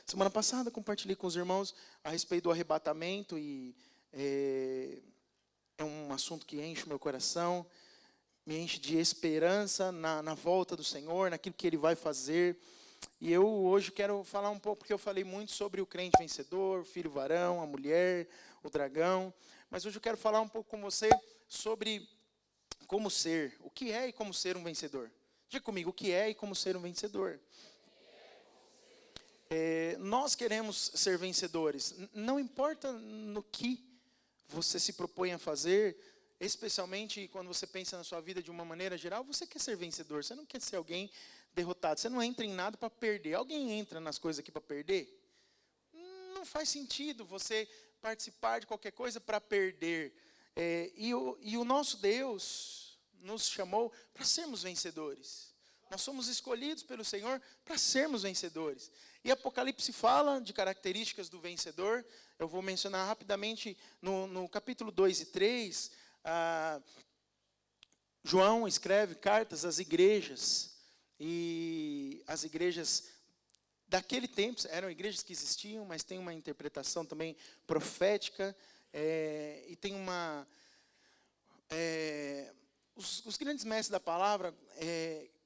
Semana passada compartilhei com os irmãos a respeito do arrebatamento e é um assunto que enche o meu coração, me enche de esperança na volta do Senhor, naquilo que Ele vai fazer. E eu hoje quero falar um pouco, porque eu falei muito sobre o crente vencedor, o filho varão, a mulher, o dragão. Mas hoje eu quero falar um pouco com você sobre como ser, o que é e como ser um vencedor. Diga comigo, o que é e como ser um vencedor. Nós queremos ser vencedores, não importa no que você se propõe a fazer, especialmente quando você pensa na sua vida de uma maneira geral, você quer ser vencedor, você não quer ser alguém derrotado, você não entra em nada para perder. Alguém entra nas coisas aqui para perder? Não faz sentido você participar de qualquer coisa para perder. E o nosso Deus nos chamou para sermos vencedores. Nós somos escolhidos pelo Senhor para sermos vencedores. E Apocalipse fala de características do vencedor. Eu vou mencionar rapidamente no capítulo 2 e 3. João escreve cartas às igrejas. E as igrejas daquele tempo eram igrejas que existiam, mas tem uma interpretação também profética. E tem uma... Os grandes mestres da palavra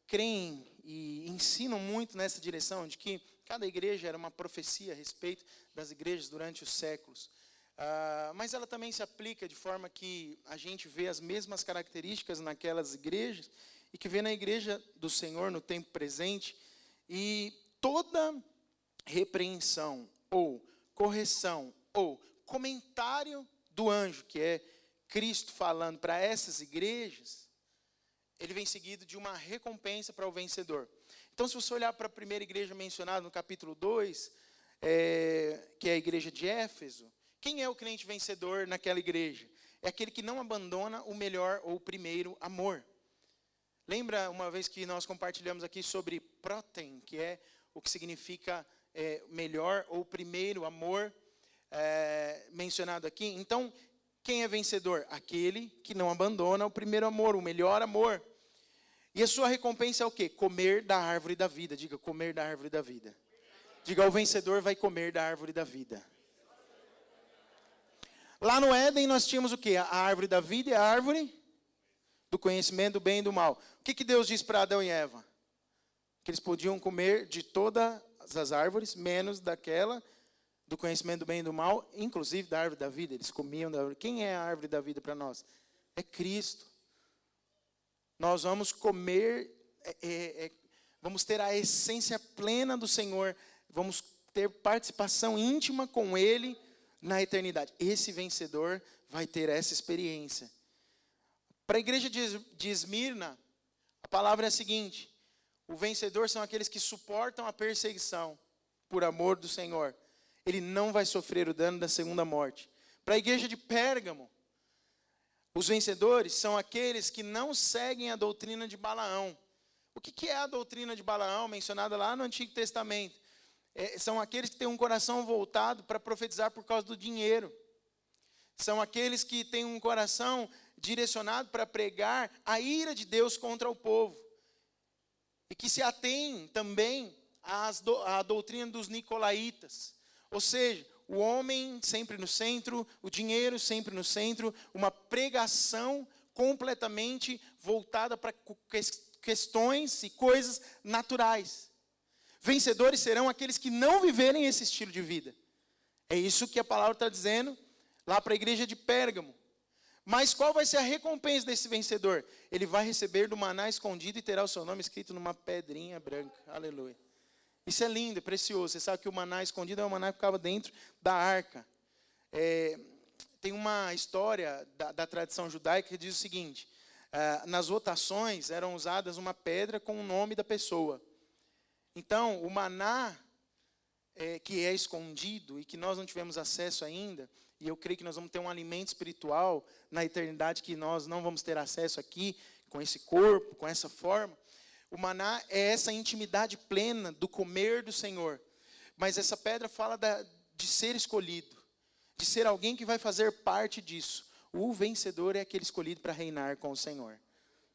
creem e ensinam muito nessa direção, de que cada igreja era uma profecia a respeito das igrejas durante os séculos. Mas ela também se aplica de forma que a gente vê as mesmas características naquelas igrejas e que vê na igreja do Senhor no tempo presente. E toda repreensão ou correção ou comentário do anjo, que é Cristo falando para essas igrejas, ele vem seguido de uma recompensa para o vencedor. Então, se você olhar para a primeira igreja mencionada no capítulo 2, que é a igreja de Éfeso, quem é o crente vencedor naquela igreja? É aquele que não abandona o melhor ou o primeiro amor. Lembra uma vez que nós compartilhamos aqui sobre protem, que é o que significa melhor ou primeiro amor, mencionado aqui? Então, quem é vencedor? Aquele que não abandona o primeiro amor, o melhor amor. E a sua recompensa é o quê? Comer da árvore da vida. Diga, comer da árvore da vida. Diga, o vencedor vai comer da árvore da vida. Lá no Éden nós tínhamos o quê? A árvore da vida e a árvore do conhecimento do bem e do mal. O que Deus disse para Adão e Eva? Que eles podiam comer de todas as árvores, menos daquela do conhecimento do bem e do mal, inclusive da árvore da vida. Eles comiam da árvore. Quem é a árvore da vida para nós? É Cristo. Nós vamos comer, vamos ter a essência plena do Senhor, vamos ter participação íntima com Ele na eternidade. Esse vencedor vai ter essa experiência. Para a igreja de Esmirna, a palavra é a seguinte: o vencedor são aqueles que suportam a perseguição por amor do Senhor. Ele não vai sofrer o dano da segunda morte. Para a igreja de Pérgamo, os vencedores são aqueles que não seguem a doutrina de Balaão. O que é a doutrina de Balaão, mencionada lá no Antigo Testamento? São aqueles que têm um coração voltado para profetizar por causa do dinheiro. São aqueles que têm um coração direcionado para pregar a ira de Deus contra o povo. E que se atém também à doutrina dos nicolaítas. Ou seja, o homem sempre no centro, o dinheiro sempre no centro, uma pregação completamente voltada para questões e coisas naturais. Vencedores serão aqueles que não viverem esse estilo de vida. É isso que a palavra está dizendo lá para a igreja de Pérgamo. Mas qual vai ser a recompensa desse vencedor? Ele vai receber do maná escondido e terá o seu nome escrito numa pedrinha branca. Aleluia. Isso é lindo, é precioso. Você sabe que o maná escondido é o maná que ficava dentro da arca. Tem uma história da tradição judaica que diz o seguinte: nas votações eram usadas uma pedra com o nome da pessoa. Então, o maná que é escondido e que nós não tivemos acesso ainda, e eu creio que nós vamos ter um alimento espiritual na eternidade que nós não vamos ter acesso aqui, com esse corpo, com essa forma. O maná é essa intimidade plena do comer do Senhor. Mas essa pedra fala de ser escolhido, de ser alguém que vai fazer parte disso. O vencedor é aquele escolhido para reinar com o Senhor.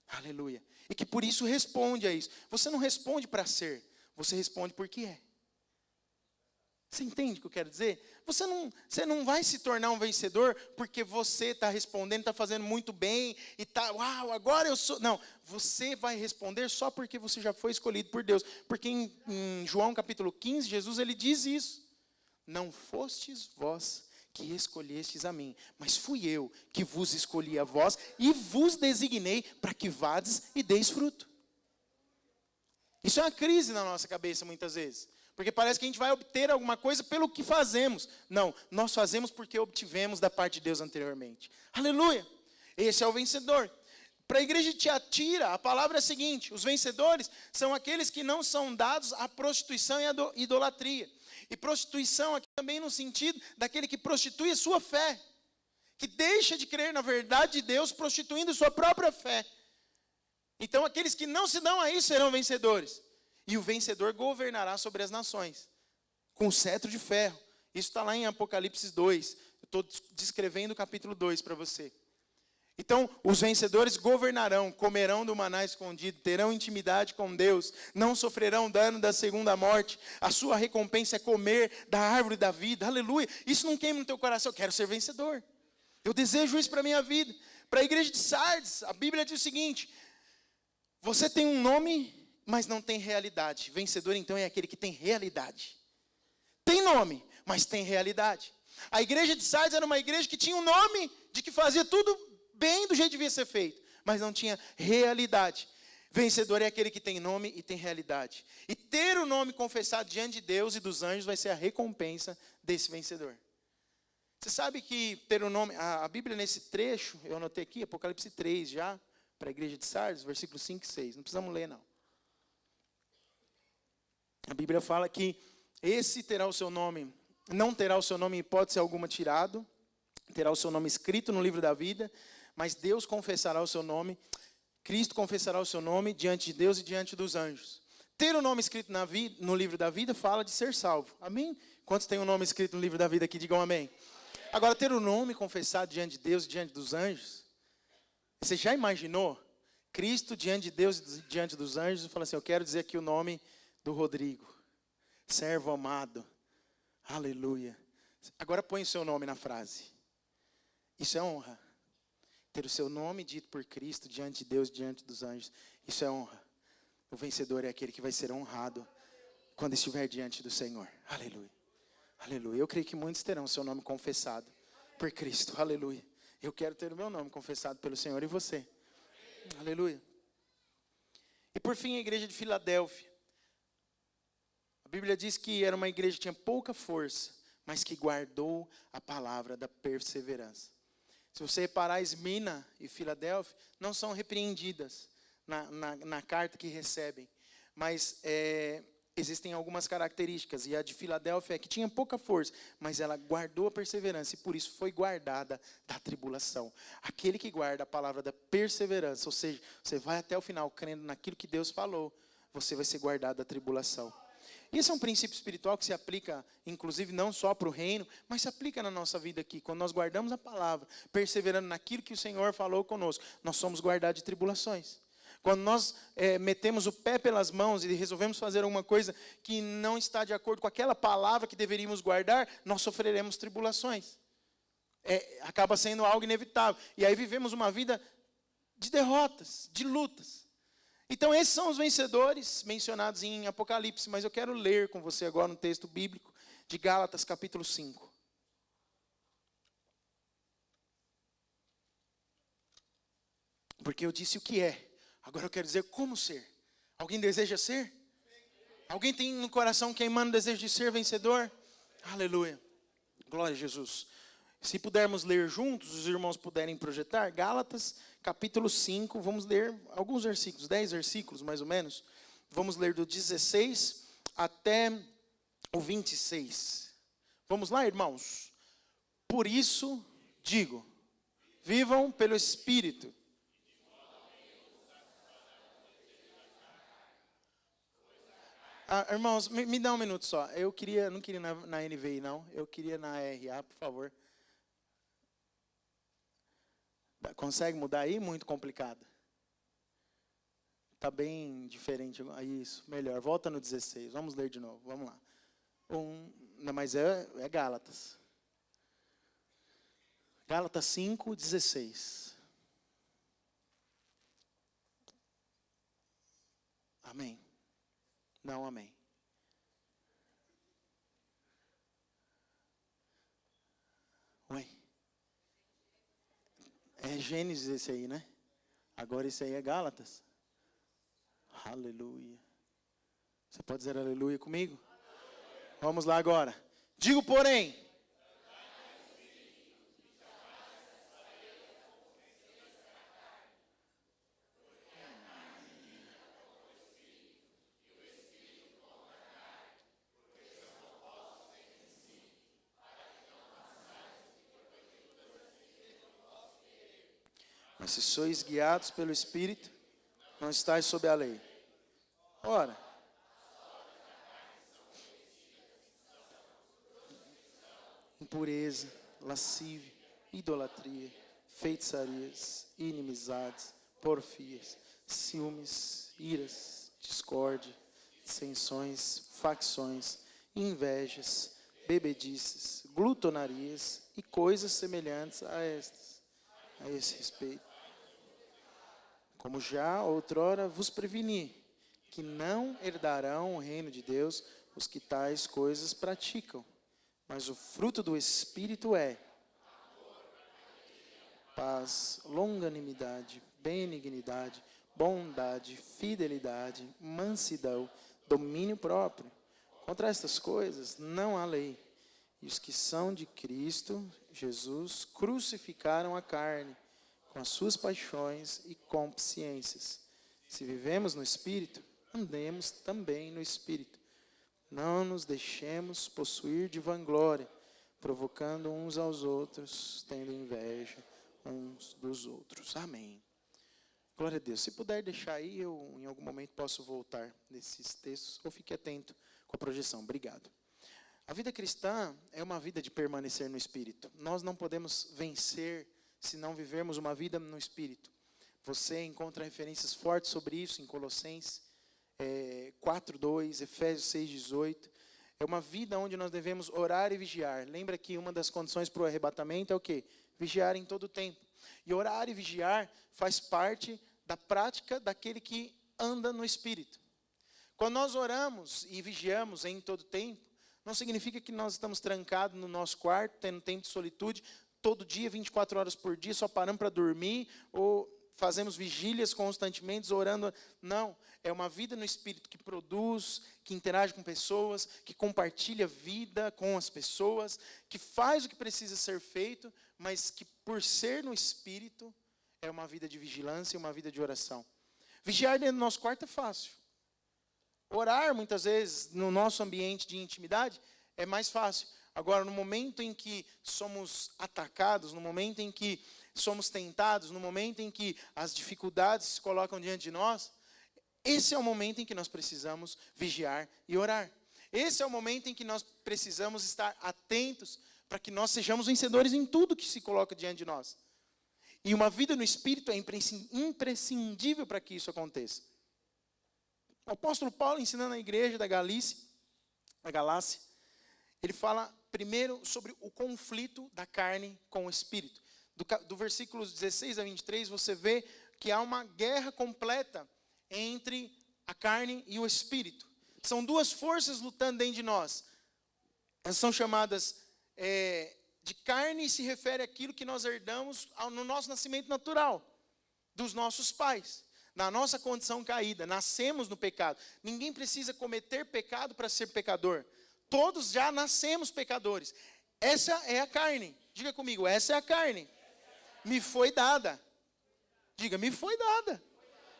Aleluia. E que por isso responde a isso. Você não responde para ser, você responde porque é. Você entende o que eu quero dizer? Você não vai se tornar um vencedor porque você está respondendo, está fazendo muito bem e está, uau, agora eu sou. Não, você vai responder só porque você já foi escolhido por Deus. Porque em João capítulo 15, Jesus ele diz isso. Não fostes vós que escolhestes a mim, mas fui eu que vos escolhi a vós e vos designei para que vades e deis fruto. Isso é uma crise na nossa cabeça muitas vezes. Porque parece que a gente vai obter alguma coisa pelo que fazemos. Não, nós fazemos porque obtivemos da parte de Deus anteriormente. Aleluia! Esse é o vencedor. Para a igreja de Tiatira, a palavra é a seguinte: os vencedores são aqueles que não são dados à prostituição e à idolatria. E prostituição aqui também no sentido daquele que prostitui a sua fé. Que deixa de crer na verdade de Deus, prostituindo sua própria fé. Então aqueles que não se dão a isso serão vencedores. E o vencedor governará sobre as nações, com o cetro de ferro. Isso está lá em Apocalipse 2. Eu estou descrevendo o capítulo 2 para você. Então, os vencedores governarão, comerão do maná escondido, terão intimidade com Deus, não sofrerão dano da segunda morte. A sua recompensa é comer da árvore da vida. Aleluia! Isso não queima no teu coração. Eu quero ser vencedor. Eu desejo isso para a minha vida. Para a igreja de Sardes, a Bíblia diz o seguinte: você tem um nome, mas não tem realidade. Vencedor, então, é aquele que tem realidade. Tem nome, mas tem realidade. A igreja de Sardes era uma igreja que tinha um nome de que fazia tudo bem do jeito que devia ser feito, mas não tinha realidade. Vencedor é aquele que tem nome e tem realidade. E ter o nome confessado diante de Deus e dos anjos vai ser a recompensa desse vencedor. Você sabe que ter o nome, a Bíblia nesse trecho, eu anotei aqui, Apocalipse 3 já, para a igreja de Sardes, versículos 5 e 6. Não precisamos ler, não. A Bíblia fala que esse terá o seu nome, não terá o seu nome em hipótese alguma tirado, terá o seu nome escrito no livro da vida, mas Deus confessará o seu nome, Cristo confessará o seu nome diante de Deus e diante dos anjos. Ter o nome escrito no livro da vida fala de ser salvo. Amém? Quantos têm o nome escrito no livro da vida aqui? Digam amém. Agora, ter o nome confessado diante de Deus e diante dos anjos, você já imaginou? Cristo diante de Deus e diante dos anjos, fala assim: eu quero dizer aqui o nome do Rodrigo, servo amado, aleluia. Agora põe o seu nome na frase. Isso é honra. Ter o seu nome dito por Cristo diante de Deus, diante dos anjos, isso é honra. O vencedor é aquele que vai ser honrado quando estiver diante do Senhor. Aleluia. Aleluia. Eu creio que muitos terão o seu nome confessado por Cristo. Aleluia. Eu quero ter o meu nome confessado pelo Senhor e você. Aleluia. E por fim, a igreja de Filadélfia. A Bíblia diz que era uma igreja que tinha pouca força, mas que guardou a palavra da perseverança. Se você reparar, Esmina e Filadélfia não são repreendidas na carta que recebem. Mas existem algumas características. E a de Filadélfia é que tinha pouca força, mas ela guardou a perseverança. E por isso foi guardada da tribulação. Aquele que guarda a palavra da perseverança, ou seja, você vai até o final crendo naquilo que Deus falou, você vai ser guardado da tribulação. Esse é um princípio espiritual que se aplica, inclusive, não só para o reino, mas se aplica na nossa vida aqui. Quando nós guardamos a palavra, perseverando naquilo que o Senhor falou conosco, nós somos guardados de tribulações. Quando nós metemos o pé pelas mãos e resolvemos fazer alguma coisa que não está de acordo com aquela palavra que deveríamos guardar, nós sofreremos tribulações. Acaba sendo algo inevitável. E aí vivemos uma vida de derrotas, de lutas. Então esses são os vencedores mencionados em Apocalipse, mas eu quero ler com você agora um texto bíblico de Gálatas capítulo 5. Porque eu disse o que é, agora eu quero dizer como ser. Alguém deseja ser? Alguém tem no coração queimando o desejo de ser vencedor? Aleluia, glória a Jesus. Se pudermos ler juntos, os irmãos puderem projetar, Gálatas capítulo 5, vamos ler alguns versículos, 10 versículos mais ou menos. Vamos ler do 16 até o 26. Vamos lá, irmãos? Por isso, digo, vivam pelo Espírito. Irmãos, me dá um minuto só. Eu não queria na NVI, não. Eu queria na RA, por favor. Consegue mudar aí? Muito complicado. Está bem diferente. Isso, melhor. Volta no 16. Vamos ler de novo. Vamos lá. mas é Gálatas. Gálatas 5:16. Amém. Não, amém. Oi. É Gênesis esse aí, né? Agora esse aí é Gálatas. Aleluia. Você pode dizer aleluia comigo? Vamos lá agora. Digo, porém. Mas se sois guiados pelo Espírito, não estáis sob a lei. Ora, impureza, lascívia, idolatria, feitiçarias, inimizades, porfias, ciúmes, iras, discórdia, dissensões, facções, invejas, bebedices, glutonarias e coisas semelhantes a estas. A esse respeito, como já outrora vos preveni, que não herdarão o reino de Deus os que tais coisas praticam, mas o fruto do Espírito é paz, longanimidade, benignidade, bondade, fidelidade, mansidão, domínio próprio. Contra estas coisas não há lei. E os que são de Cristo Jesus crucificaram a carne com as suas paixões e concupiscências. Se vivemos no Espírito, andemos também no Espírito. Não nos deixemos possuir de vanglória, provocando uns aos outros, tendo inveja uns dos outros. Amém. Glória a Deus. Se puder deixar aí, eu em algum momento posso voltar nesses textos, ou fique atento com a projeção. Obrigado. A vida cristã é uma vida de permanecer no Espírito. Nós não podemos vencer se não vivermos uma vida no Espírito. Você encontra referências fortes sobre isso em Colossenses 4:2, Efésios 6:18. É uma vida onde nós devemos orar e vigiar. Lembra que uma das condições para o arrebatamento é o quê? Vigiar em todo o tempo. E orar e vigiar faz parte da prática daquele que anda no Espírito. Quando nós oramos e vigiamos em todo o tempo, não significa que nós estamos trancados no nosso quarto, tendo tempo de solitude, todo dia, 24 horas por dia, só paramos para dormir, ou fazemos vigílias constantemente, orando. Não, é uma vida no Espírito que produz, que interage com pessoas, que compartilha vida com as pessoas, que faz o que precisa ser feito, mas que por ser no Espírito, é uma vida de vigilância e uma vida de oração. Vigiar dentro do nosso quarto é fácil. Orar, muitas vezes, no nosso ambiente de intimidade, é mais fácil. Agora, no momento em que somos atacados, no momento em que somos tentados, no momento em que as dificuldades se colocam diante de nós, esse é o momento em que nós precisamos vigiar e orar. Esse é o momento em que nós precisamos estar atentos para que nós sejamos vencedores em tudo que se coloca diante de nós. E uma vida no Espírito é imprescindível para que isso aconteça. O apóstolo Paulo, ensinando a igreja da Galácia, ele fala primeiro sobre o conflito da carne com o Espírito. Do versículos 16 a 23, você vê que há uma guerra completa entre a carne e o Espírito. São duas forças lutando dentro de nós. Elas são chamadas de carne, e se refere àquilo que nós herdamos no nosso nascimento natural, dos nossos pais. Na nossa condição caída, nascemos no pecado. Ninguém precisa cometer pecado para ser pecador. Todos já nascemos pecadores. Essa é a carne. Diga comigo, essa é a carne. Me foi dada. Diga, me foi dada.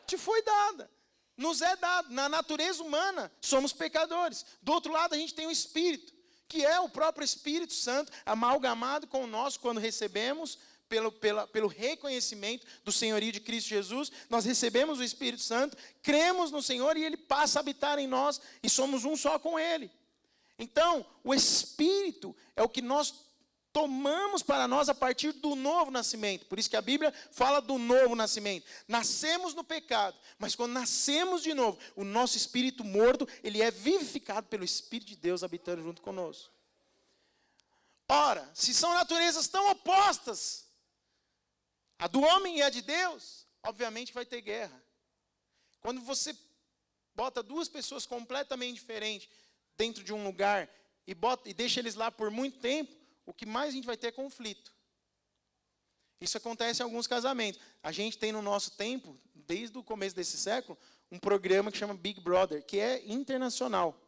Te foi dada. Nos é dado. Na natureza humana, somos pecadores. Do outro lado, a gente tem o Espírito, que é o próprio Espírito Santo, amalgamado com o nosso quando recebemos, pelo reconhecimento do senhorio de Cristo Jesus, nós recebemos o Espírito Santo, cremos no Senhor e Ele passa a habitar em nós e somos um só com Ele. Então, o Espírito é o que nós tomamos para nós a partir do novo nascimento. Por isso que a Bíblia fala do novo nascimento. Nascemos no pecado, mas quando nascemos de novo, o nosso espírito morto, ele é vivificado pelo Espírito de Deus habitando junto conosco. Ora, se são naturezas tão opostas, a do homem e a de Deus, obviamente vai ter guerra. Quando você bota duas pessoas completamente diferentes dentro de um lugar e deixa eles lá por muito tempo, o que mais a gente vai ter é conflito. Isso acontece em alguns casamentos. A gente tem no nosso tempo, desde o começo desse século, um programa que chama Big Brother, que é internacional.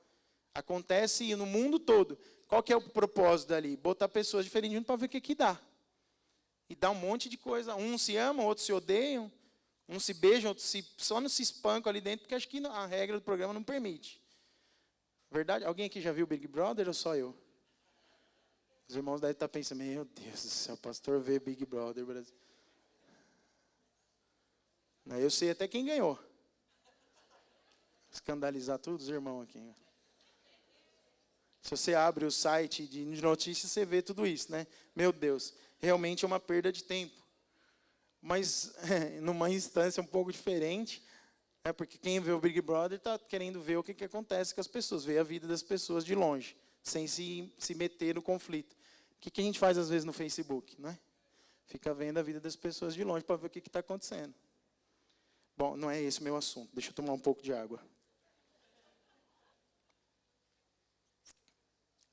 Acontece no mundo todo. Qual que é o propósito dali? Botar pessoas diferentes junto para ver o que dá. E dá um monte de coisa. Uns se amam, outros se odeiam. Uns se beijam, outros só não se espancam ali dentro, porque acho que a regra do programa não permite. Verdade? Alguém aqui já viu Big Brother ou só eu? Os irmãos devem estar pensando, meu Deus do céu, o pastor vê Big Brother Brasil. Eu sei até quem ganhou. Escandalizar todos os irmãos aqui. Se você abre o site de notícias, você vê tudo isso, né? Meu Deus, realmente é uma perda de tempo. Mas, numa instância um pouco diferente, porque quem vê o Big Brother está querendo ver o que acontece com as pessoas, ver a vida das pessoas de longe, sem se meter no conflito. O que a gente faz às vezes no Facebook, né? Fica vendo a vida das pessoas de longe para ver o que está acontecendo. Bom, não é esse o meu assunto. Deixa eu tomar um pouco de água.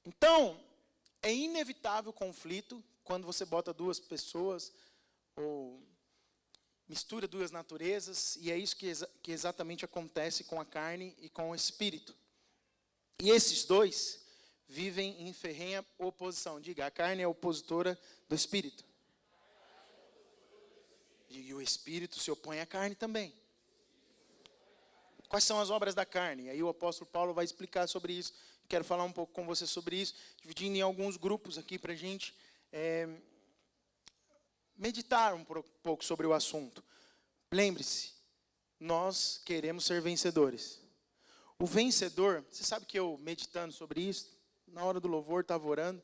Então, é inevitável o conflito quando você bota duas pessoas ou mistura duas naturezas, e é isso que exatamente acontece com a carne e com o espírito. E esses dois vivem em ferrenha oposição. Diga, a carne é opositora do espírito. E o espírito se opõe à carne também. Quais são as obras da carne? Aí o apóstolo Paulo vai explicar sobre isso. Quero falar um pouco com você sobre isso, dividindo em alguns grupos aqui para a gente meditar um pouco sobre o assunto. Lembre-se, nós queremos ser vencedores. O vencedor, você sabe que eu meditando sobre isso, na hora do louvor estava orando,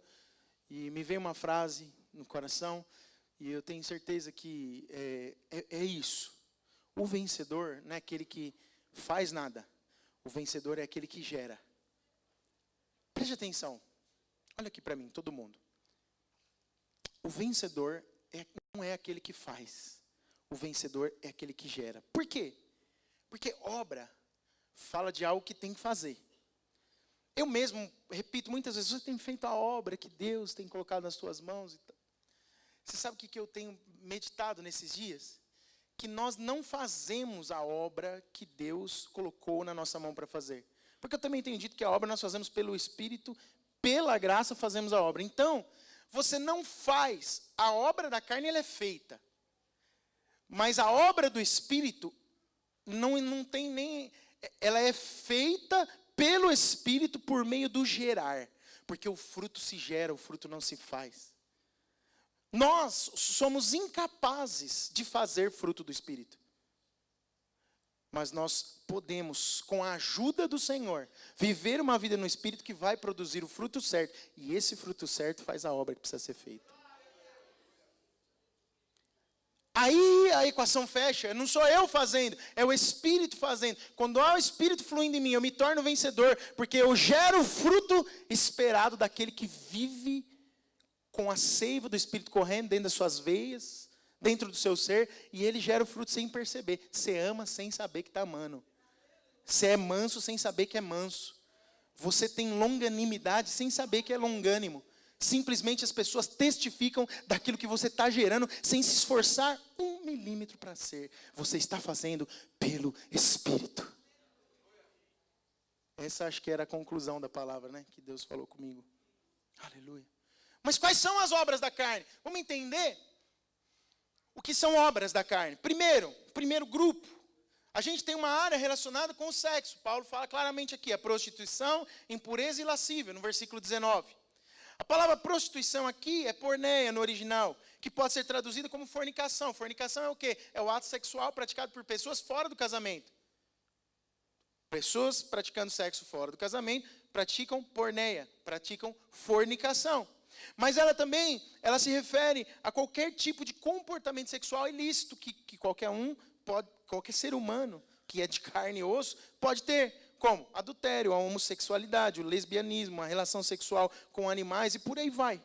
e me veio uma frase no coração, e eu tenho certeza que é isso. O vencedor não é aquele que faz nada, o vencedor é aquele que gera. Preste atenção, olha aqui para mim, todo mundo. O vencedor não é aquele que faz, o vencedor é aquele que gera. Por quê? Porque obra fala de algo que tem que fazer. Eu mesmo repito muitas vezes, você tem feito a obra que Deus tem colocado nas suas mãos. Você sabe o que eu tenho meditado nesses dias? Que nós não fazemos a obra que Deus colocou na nossa mão para fazer. Porque eu também tenho dito que a obra nós fazemos pelo Espírito, pela graça fazemos a obra. Então, você não faz, a obra da carne ela é feita. Mas a obra do Espírito não tem nem, ela é feita pelo Espírito por meio do gerar. Porque o fruto se gera, o fruto não se faz. Nós somos incapazes de fazer fruto do Espírito. Mas nós podemos, com a ajuda do Senhor, viver uma vida no Espírito que vai produzir o fruto certo. E esse fruto certo faz a obra que precisa ser feita. Aí a equação fecha, não sou eu fazendo, é o Espírito fazendo. Quando há o Espírito fluindo em mim, eu me torno vencedor, porque eu gero o fruto esperado daquele que vive com a seiva do Espírito correndo dentro das suas veias, dentro do seu ser, e ele gera o fruto sem perceber. Você ama sem saber que está amando. Você é manso sem saber que é manso. Você tem longanimidade sem saber que é longânimo. Simplesmente as pessoas testificam daquilo que você está gerando, sem se esforçar 1 milímetro para ser. Você está fazendo pelo Espírito. Essa acho que era a conclusão da palavra, né? Que Deus falou comigo. Aleluia. Mas quais são as obras da carne? Vamos entender o que são obras da carne. Primeiro grupo. A gente tem uma área relacionada com o sexo. Paulo fala claramente aqui, a prostituição, impureza e lascívia, no versículo 19. A palavra prostituição aqui é porneia no original, que pode ser traduzida como fornicação. Fornicação é o quê? É o ato sexual praticado por pessoas fora do casamento. Pessoas praticando sexo fora do casamento praticam porneia, praticam fornicação. Mas ela se refere a qualquer tipo de comportamento sexual ilícito que qualquer ser humano que é de carne e osso pode ter. Como? Adultério, a homossexualidade, o lesbianismo, a relação sexual com animais e por aí vai.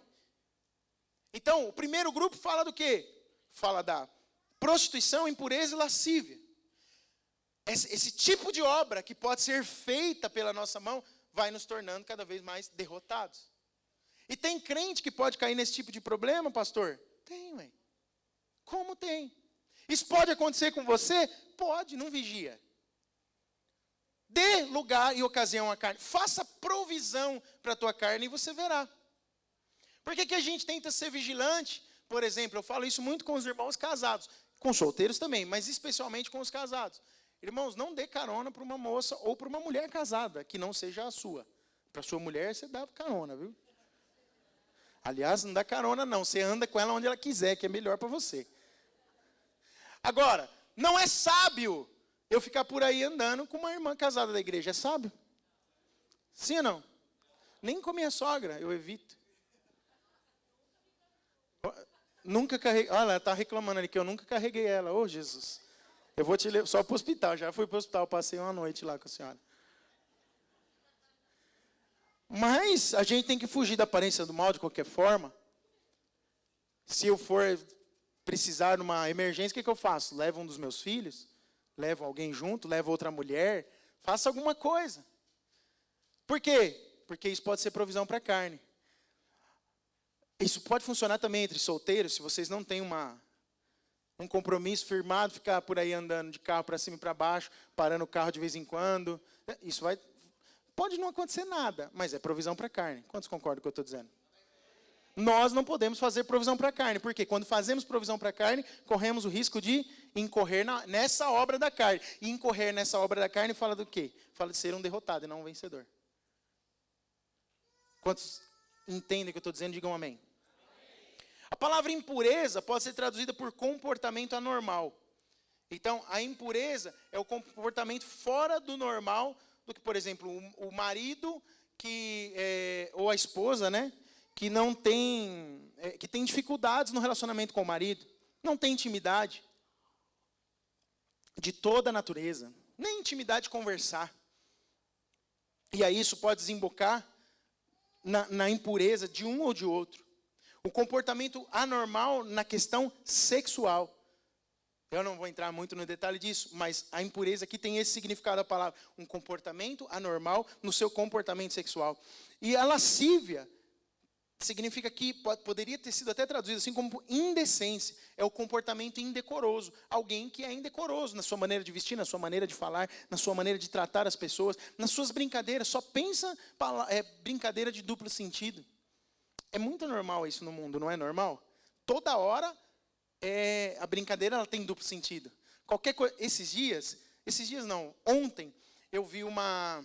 Então, o primeiro grupo fala do quê? Fala da prostituição, impureza e lascívia. Esse tipo de obra que pode ser feita pela nossa mão vai nos tornando cada vez mais derrotados. E tem crente que pode cair nesse tipo de problema, pastor? Tem, ué. Como tem? Isso pode acontecer com você? Pode, não vigia. Dê lugar e ocasião à carne. Faça provisão para a tua carne e você verá. Por que a gente tenta ser vigilante? Por exemplo, eu falo isso muito com os irmãos casados. Com solteiros também, mas especialmente com os casados. Irmãos, não dê carona para uma moça ou para uma mulher casada, que não seja a sua. Para a sua mulher, você dá carona, viu? Aliás, não dá carona não. Você anda com ela onde ela quiser, que é melhor para você. Agora, não é sábio eu ficar por aí andando com uma irmã casada da igreja. É sábio? Sim ou não? Nem com a minha sogra, eu evito. Nunca carreguei. Olha, ela está reclamando ali que eu nunca carreguei ela. Ô, Jesus. Eu vou te levar só para o hospital. Já fui para o hospital, passei uma noite lá com a senhora. Mas a gente tem que fugir da aparência do mal de qualquer forma. Se eu for precisar de uma emergência, o que eu faço? Levo um dos meus filhos? Levo alguém junto? Levo outra mulher? Faça alguma coisa. Por quê? Porque isso pode ser provisão para a carne. Isso pode funcionar também entre solteiros, se vocês não têm um compromisso firmado, ficar por aí andando de carro para cima e para baixo, parando o carro de vez em quando. Isso pode não acontecer nada, mas é provisão para a carne. Quantos concordam com o que eu estou dizendo? Nós não podemos fazer provisão para a carne, porque quando fazemos provisão para a carne, corremos o risco de incorrer nessa obra da carne. E incorrer nessa obra da carne fala do quê? Fala de ser um derrotado e não um vencedor. Quantos entendem o que eu estou dizendo? Digam amém. A palavra impureza pode ser traduzida por comportamento anormal. Então, a impureza é o comportamento fora do normal, do que, por exemplo, o marido ou a esposa, né, que não tem, que tem dificuldades no relacionamento com o marido, não tem intimidade de toda a natureza, nem intimidade de conversar. E aí isso pode desembocar na impureza de um ou de outro. O comportamento anormal na questão sexual. Eu não vou entrar muito no detalhe disso, mas a impureza aqui tem esse significado da palavra. Um comportamento anormal no seu comportamento sexual. E a lascívia significa que poderia ter sido até traduzido assim como indecência. É o comportamento indecoroso. Alguém que é indecoroso na sua maneira de vestir, na sua maneira de falar, na sua maneira de tratar as pessoas, nas suas brincadeiras. Só pensa brincadeira de duplo sentido. É muito normal isso no mundo, não é normal? Toda hora a brincadeira ela tem duplo sentido. Qualquer coisa, esses dias não, ontem eu vi uma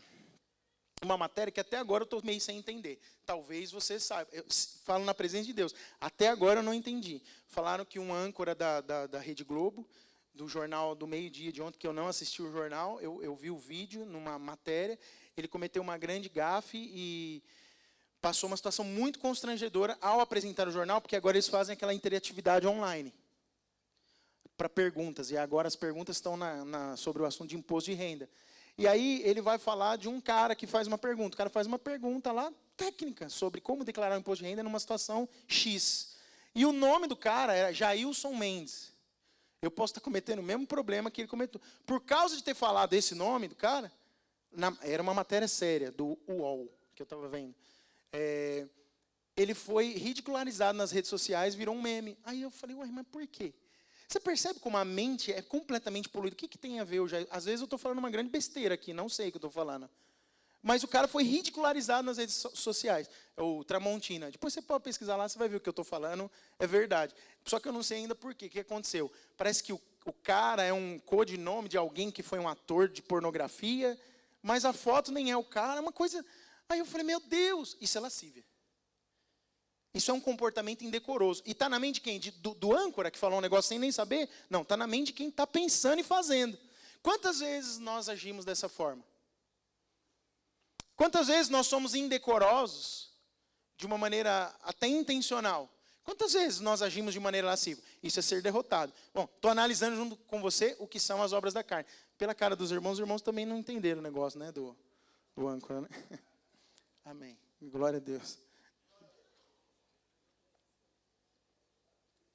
matéria que até agora eu estou meio sem entender. Talvez você saiba, eu falo na presença de Deus. Até agora eu não entendi. Falaram que um âncora da Rede Globo, do jornal do meio-dia de ontem, que eu não assisti o jornal, eu vi o vídeo numa matéria, ele cometeu uma grande gafe e passou uma situação muito constrangedora ao apresentar o jornal, porque agora eles fazem aquela interatividade online para perguntas. E agora as perguntas estão sobre o assunto de imposto de renda. E aí ele vai falar de um cara que faz uma pergunta. O cara faz uma pergunta lá, técnica, sobre como declarar o imposto de renda numa situação X. E o nome do cara era Jailson Mendes. Eu posso estar cometendo o mesmo problema que ele cometeu. Por causa de ter falado esse nome do cara, era uma matéria séria, do UOL, que eu estava vendo. Ele foi ridicularizado nas redes sociais, virou um meme. Aí eu falei, ué, mas por quê? Você percebe como a mente é completamente poluída? O que tem a ver? Às vezes eu estou falando uma grande besteira aqui, não sei o que eu estou falando. Mas o cara foi ridicularizado nas redes sociais. O Tramontina. Depois você pode pesquisar lá, você vai ver o que eu estou falando. É verdade. Só que eu não sei ainda por quê. O que aconteceu? Parece que o cara é um codinome de alguém que foi um ator de pornografia, mas a foto nem é o cara, é uma coisa... Aí eu falei, meu Deus, isso é lascívia. Isso é um comportamento indecoroso. E está na mente de quem? Do âncora que falou um negócio sem nem saber? Não, está na mente de quem está pensando e fazendo. Quantas vezes nós agimos dessa forma? Quantas vezes nós somos indecorosos de uma maneira até intencional? Quantas vezes nós agimos de maneira lasciva? Isso é ser derrotado. Bom, estou analisando junto com você o que são as obras da carne. Pela cara dos irmãos, os irmãos também não entenderam o negócio, né, do âncora, né? Amém. Glória a Deus.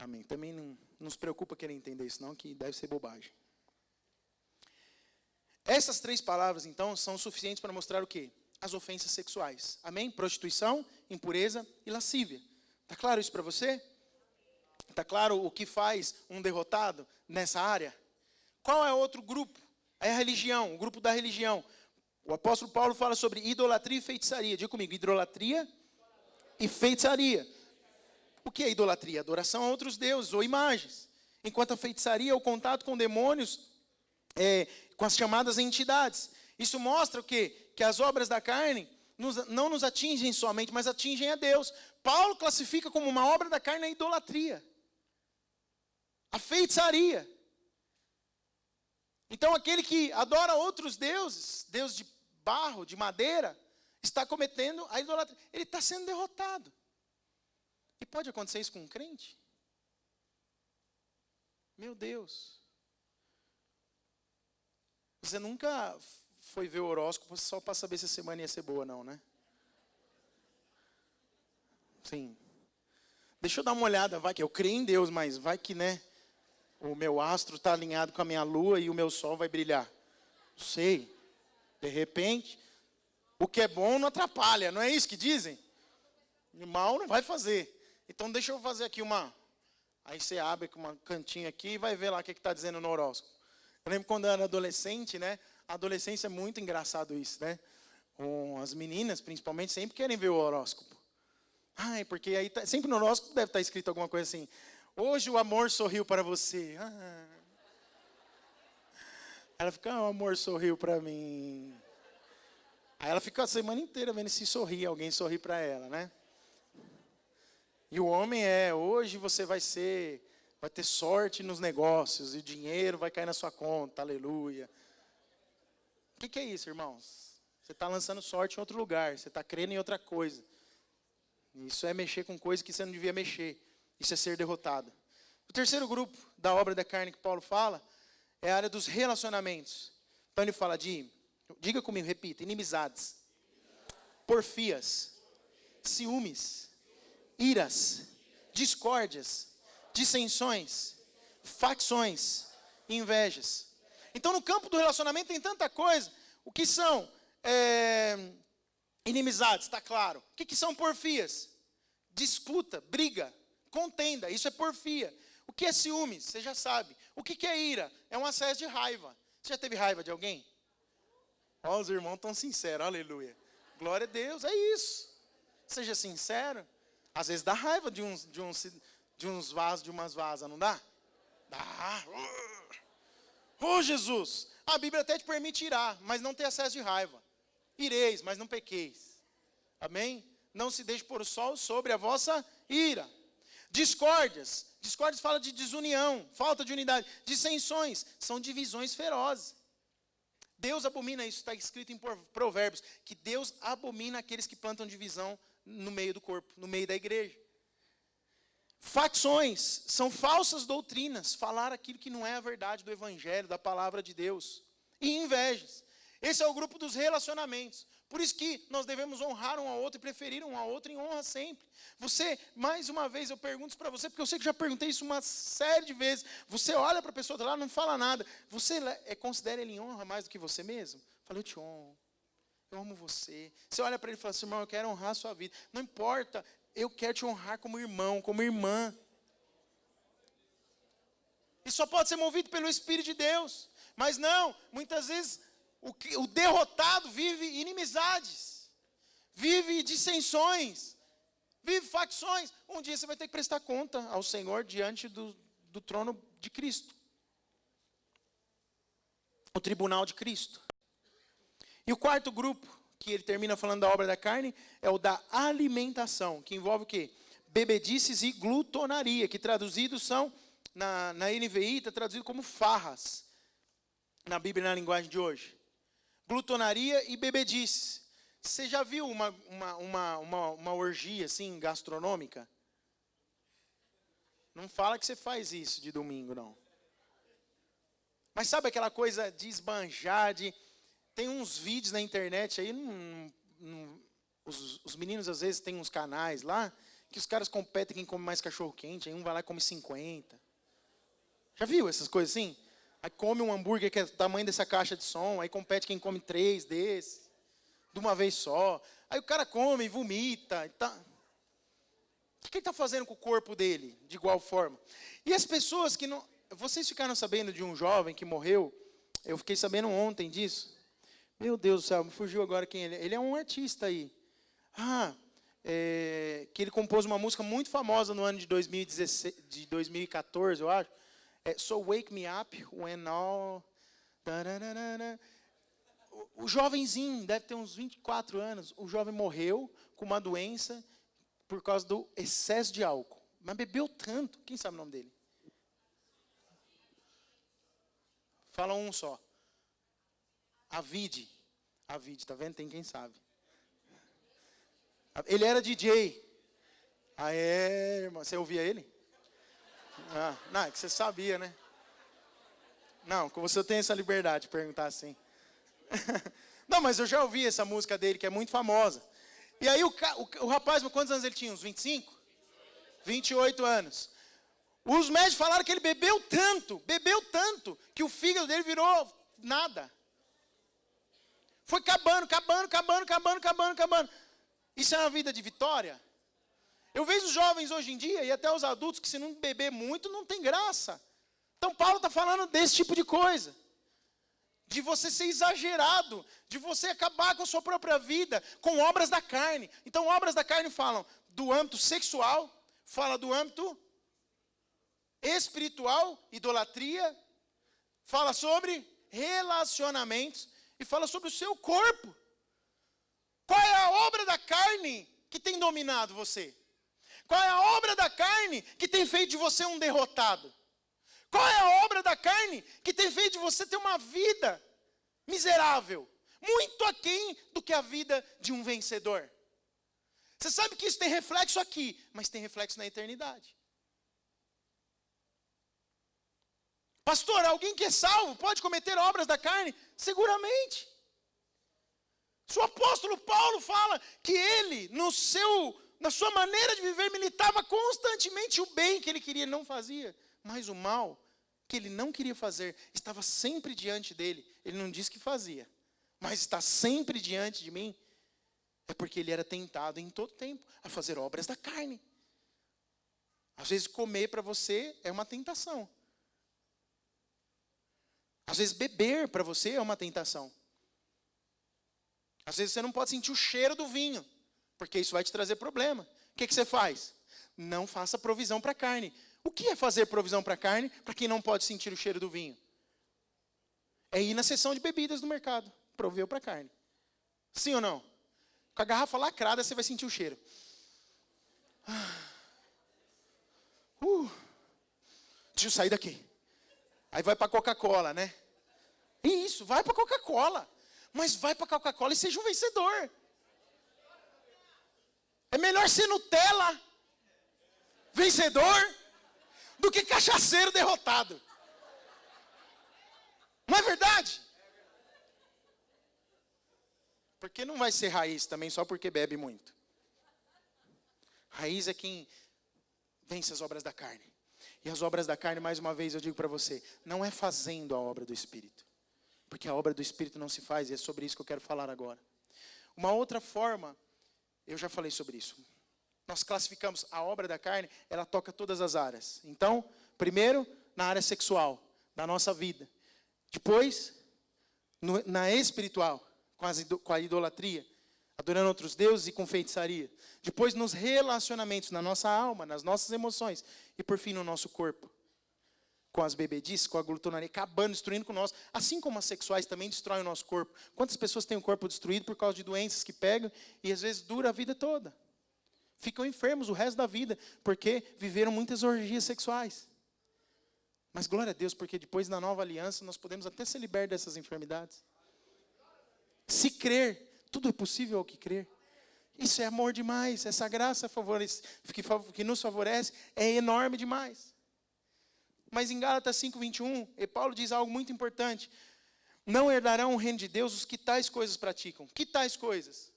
Amém. Também não se preocupa querer entender isso não, que deve ser bobagem. Essas 3 palavras, então, são suficientes para mostrar o quê? As ofensas sexuais. Amém? Prostituição, impureza e lascívia. Está claro isso para você? Está claro o que faz um derrotado nessa área? Qual é outro grupo? É a religião, o grupo da religião. O apóstolo Paulo fala sobre idolatria e feitiçaria. Diga comigo, idolatria e feitiçaria. O que é idolatria? Adoração a outros deuses ou imagens. Enquanto a feitiçaria é o contato com demônios, com as chamadas entidades. Isso mostra o quê? Que as obras da carne não nos atingem somente, mas atingem a Deus. Paulo classifica como uma obra da carne a idolatria, a feitiçaria. Então aquele que adora outros deuses, deus de barro, de madeira, está cometendo a idolatria. Ele está sendo derrotado. E pode acontecer isso com um crente? Meu Deus. Você nunca foi ver o horóscopo só para saber se a semana ia ser boa, não, né? Sim. Deixa eu dar uma olhada, vai que eu creio em Deus, mas vai que, né? O meu astro está alinhado com a minha lua e o meu sol vai brilhar. Não sei. De repente, o que é bom não atrapalha, não é isso que dizem? O mal não vai fazer. Então deixa eu fazer aqui uma... Aí você abre com uma cantinha aqui e vai ver lá o que está dizendo no horóscopo. Eu lembro quando eu era adolescente, né? A adolescência é muito engraçado isso, né? As meninas, principalmente, sempre querem ver o horóscopo. Ai, porque aí sempre no horóscopo deve estar escrito alguma coisa assim. Hoje o amor sorriu para você. Ela fica, o amor sorriu para mim. Aí ela fica a semana inteira vendo se sorri, alguém sorri para ela, né? E o homem hoje você vai ter sorte nos negócios, e o dinheiro vai cair na sua conta, aleluia. O que é isso, irmãos? Você está lançando sorte em outro lugar, você está crendo em outra coisa. Isso é mexer com coisa que você não devia mexer. Isso é ser derrotado. O terceiro grupo da obra da carne que Paulo fala é a área dos relacionamentos. Então ele fala diga comigo, repita, inimizades, porfias, ciúmes, iras, discórdias, dissensões, facções, invejas. Então no campo do relacionamento tem tanta coisa. O que são inimizades, está claro. O que são porfias? Disputa, briga, contenda, isso é porfia. O que é ciúmes? Você já sabe. O que é ira? É um acesso de raiva. Você já teve raiva de alguém? Ó, os irmãos estão sinceros, aleluia. Glória a Deus, é isso. Seja sincero. Às vezes dá raiva de uns vasos, de umas vasas, não dá? Dá. Oh, Jesus. A Bíblia até te permite irar, mas não ter acesso de raiva. Ireis, mas não pequeis. Amém? Não se deixe pôr o sol sobre a vossa ira. Discórdias. Discórdias fala de desunião, falta de unidade. Dissensões são divisões ferozes. Deus abomina isso, está escrito em Provérbios, que Deus abomina aqueles que plantam divisão no meio do corpo, no meio da igreja. Facções são falsas doutrinas, falar aquilo que não é a verdade do evangelho, da palavra de Deus. E invejas. Esse é o grupo dos relacionamentos. Por isso que nós devemos honrar um ao outro e preferir um ao outro em honra sempre. Você, mais uma vez, eu pergunto isso para você, porque eu sei que já perguntei isso uma série de vezes. Você olha para a pessoa lá, não fala nada. Você considera ele em honra mais do que você mesmo? Fala, eu te honro. Eu amo você. Você olha para ele e fala assim, irmão, eu quero honrar a sua vida. Não importa, eu quero te honrar como irmão, como irmã. Isso só pode ser movido pelo Espírito de Deus. Mas não, muitas vezes o derrotado vive inimizades, vive dissensões, vive facções. Um dia você vai ter que prestar conta ao Senhor diante do trono de Cristo. O tribunal de Cristo. E o quarto grupo, que ele termina falando da obra da carne, é o da alimentação, que envolve o quê? Bebedices e glutonaria, que traduzidos são, na NVI, está traduzido como farras, na Bíblia, na linguagem de hoje. Glutonaria e bebedices. Você já viu uma orgia assim, gastronômica? Não fala que você faz isso de domingo, não. Mas sabe aquela coisa de esbanjar, tem uns vídeos na internet aí, os meninos às vezes têm uns canais lá, que os caras competem quem come mais cachorro-quente, aí um vai lá e come 50. Já viu essas coisas assim? Aí come um hambúrguer que é do tamanho dessa caixa de som, aí compete quem come 3 desses, de uma vez só. Aí o cara come e vomita. E tá. O que ele está fazendo com o corpo dele, de igual forma? E as pessoas que não... Vocês ficaram sabendo de um jovem que morreu? Eu fiquei sabendo ontem disso. Meu Deus do céu, me fugiu agora quem ele é. Ele é um artista aí. Que ele compôs uma música muito famosa no ano de 2014, eu acho. So Wake Me Up When All... O jovenzinho, deve ter uns 24 anos, o jovem morreu com uma doença por causa do excesso de álcool. Mas bebeu tanto, quem sabe o nome dele? Fala um só. Avide, tá vendo? Tem quem sabe. Ele era DJ. Irmão, você ouvia ele? Não, é que você sabia, né? Não, com você eu tenho essa liberdade de perguntar assim. Não, mas eu já ouvi essa música dele, que é muito famosa. E aí o rapaz, quantos anos ele tinha? Uns 25? 28 anos. Os médicos falaram que ele bebeu tanto, que o fígado dele virou nada. Foi acabando. Isso é uma vida de vitória? Eu vejo os jovens hoje em dia, e até os adultos, que se não beber muito, não tem graça. Então Paulo está falando desse tipo de coisa. De você ser exagerado, de você acabar com a sua própria vida, com obras da carne. Então, obras da carne falam do âmbito sexual, fala do âmbito espiritual, idolatria, fala sobre relacionamentos e fala sobre o seu corpo. Qual é a obra da carne que tem dominado você? Qual é a obra da carne que tem feito de você um derrotado? Qual é a obra da carne que tem feito de você ter uma vida miserável, muito aquém do que a vida de um vencedor? Você sabe que isso tem reflexo aqui, mas tem reflexo na eternidade. Pastor, alguém que é salvo pode cometer obras da carne? Seguramente. Se o apóstolo Paulo fala que ele, na sua maneira de viver, militava constantemente o bem que ele queria, ele não fazia, mas o mal que ele não queria fazer estava sempre diante dele. Ele não disse que fazia, mas está sempre diante de mim. É porque ele era tentado em todo tempo a fazer obras da carne. Às vezes comer para você é uma tentação. Às vezes beber para você é uma tentação. Às vezes você não pode sentir o cheiro do vinho, porque isso vai te trazer problema. O que você faz? Não faça provisão para a carne. O que é fazer provisão para a carne para quem não pode sentir o cheiro do vinho? É ir na seção de bebidas do mercado, proveu para a carne. Sim ou não? Com a garrafa lacrada você vai sentir o cheiro. Deixa eu sair daqui. Aí vai para a Coca-Cola, né? Isso, vai para a Coca-Cola. Mas vai para a Coca-Cola e seja um vencedor. É melhor ser Nutella, vencedor, do que cachaceiro derrotado. Não é verdade? Porque não vai ser raiz também só porque bebe muito. Raiz é quem vence as obras da carne. E as obras da carne, mais uma vez eu digo para você, não é fazendo a obra do Espírito. Porque a obra do Espírito não se faz, e é sobre isso que eu quero falar agora. Uma outra forma, eu já falei sobre isso. Nós classificamos a obra da carne, ela toca todas as áreas. Então, primeiro, na área sexual, da nossa vida. Depois, na espiritual, com a idolatria, adorando outros deuses e com feitiçaria. Depois, nos relacionamentos, na nossa alma, nas nossas emoções. E por fim, no nosso corpo. Com as bebedices, com a glutonaria, acabando, destruindo com nós. Assim como as sexuais também destroem o nosso corpo. Quantas pessoas têm o corpo destruído por causa de doenças que pegam e às vezes dura a vida toda? Ficam enfermos o resto da vida, porque viveram muitas orgias sexuais. Mas glória a Deus, porque depois na nova aliança nós podemos até ser libertos dessas enfermidades. Se crer, tudo é possível ao que crer. Isso é amor demais, essa graça que nos favorece é enorme demais. Mas em Gálatas 5:21, Paulo diz algo muito importante. Não herdarão o reino de Deus os que tais coisas praticam. Que tais coisas?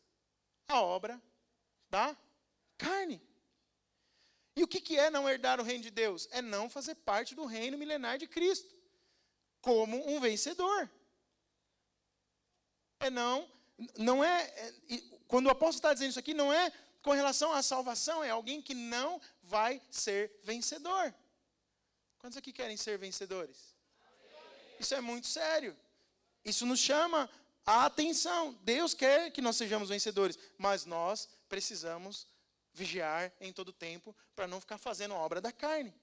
A obra da carne. E o que é não herdar o reino de Deus? É não fazer parte do reino milenar de Cristo, como um vencedor. Quando o apóstolo está dizendo isso aqui, não é com relação à salvação, é alguém que não vai ser vencedor. Quantos aqui querem ser vencedores? Isso é muito sério. Isso nos chama a atenção. Deus quer que nós sejamos vencedores, mas nós precisamos vigiar em todo tempo para não ficar fazendo a obra da carne.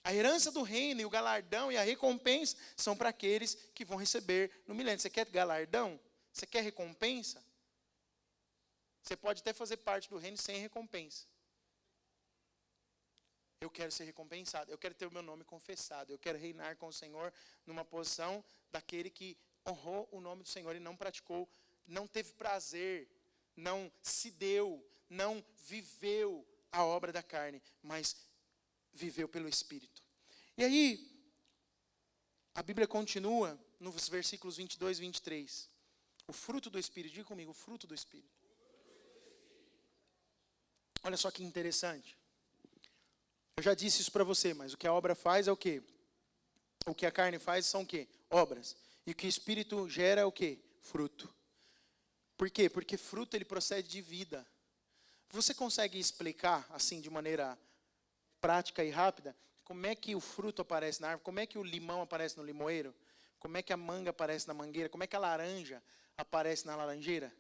A herança do reino e o galardão e a recompensa são para aqueles que vão receber no milênio. Você quer galardão? Você quer recompensa? Você pode até fazer parte do reino sem recompensa. Eu quero ser recompensado, eu quero ter o meu nome confessado, eu quero reinar com o Senhor numa posição daquele que honrou o nome do Senhor e não praticou, não teve prazer, não se deu, não viveu a obra da carne, mas viveu pelo Espírito. E aí, a Bíblia continua nos versículos 22 e 23. O fruto do Espírito, diga comigo, o fruto do Espírito. Olha só que interessante. Eu já disse isso para você, mas o que a obra faz é o quê? O que a carne faz são o quê? Obras. E o que o Espírito gera é o quê? Fruto. Por quê? Porque fruto ele procede de vida. Você consegue explicar, assim, de maneira prática e rápida, como é que o fruto aparece na árvore? Como é que o limão aparece no limoeiro? Como é que a manga aparece na mangueira? Como é que a laranja aparece na laranjeira?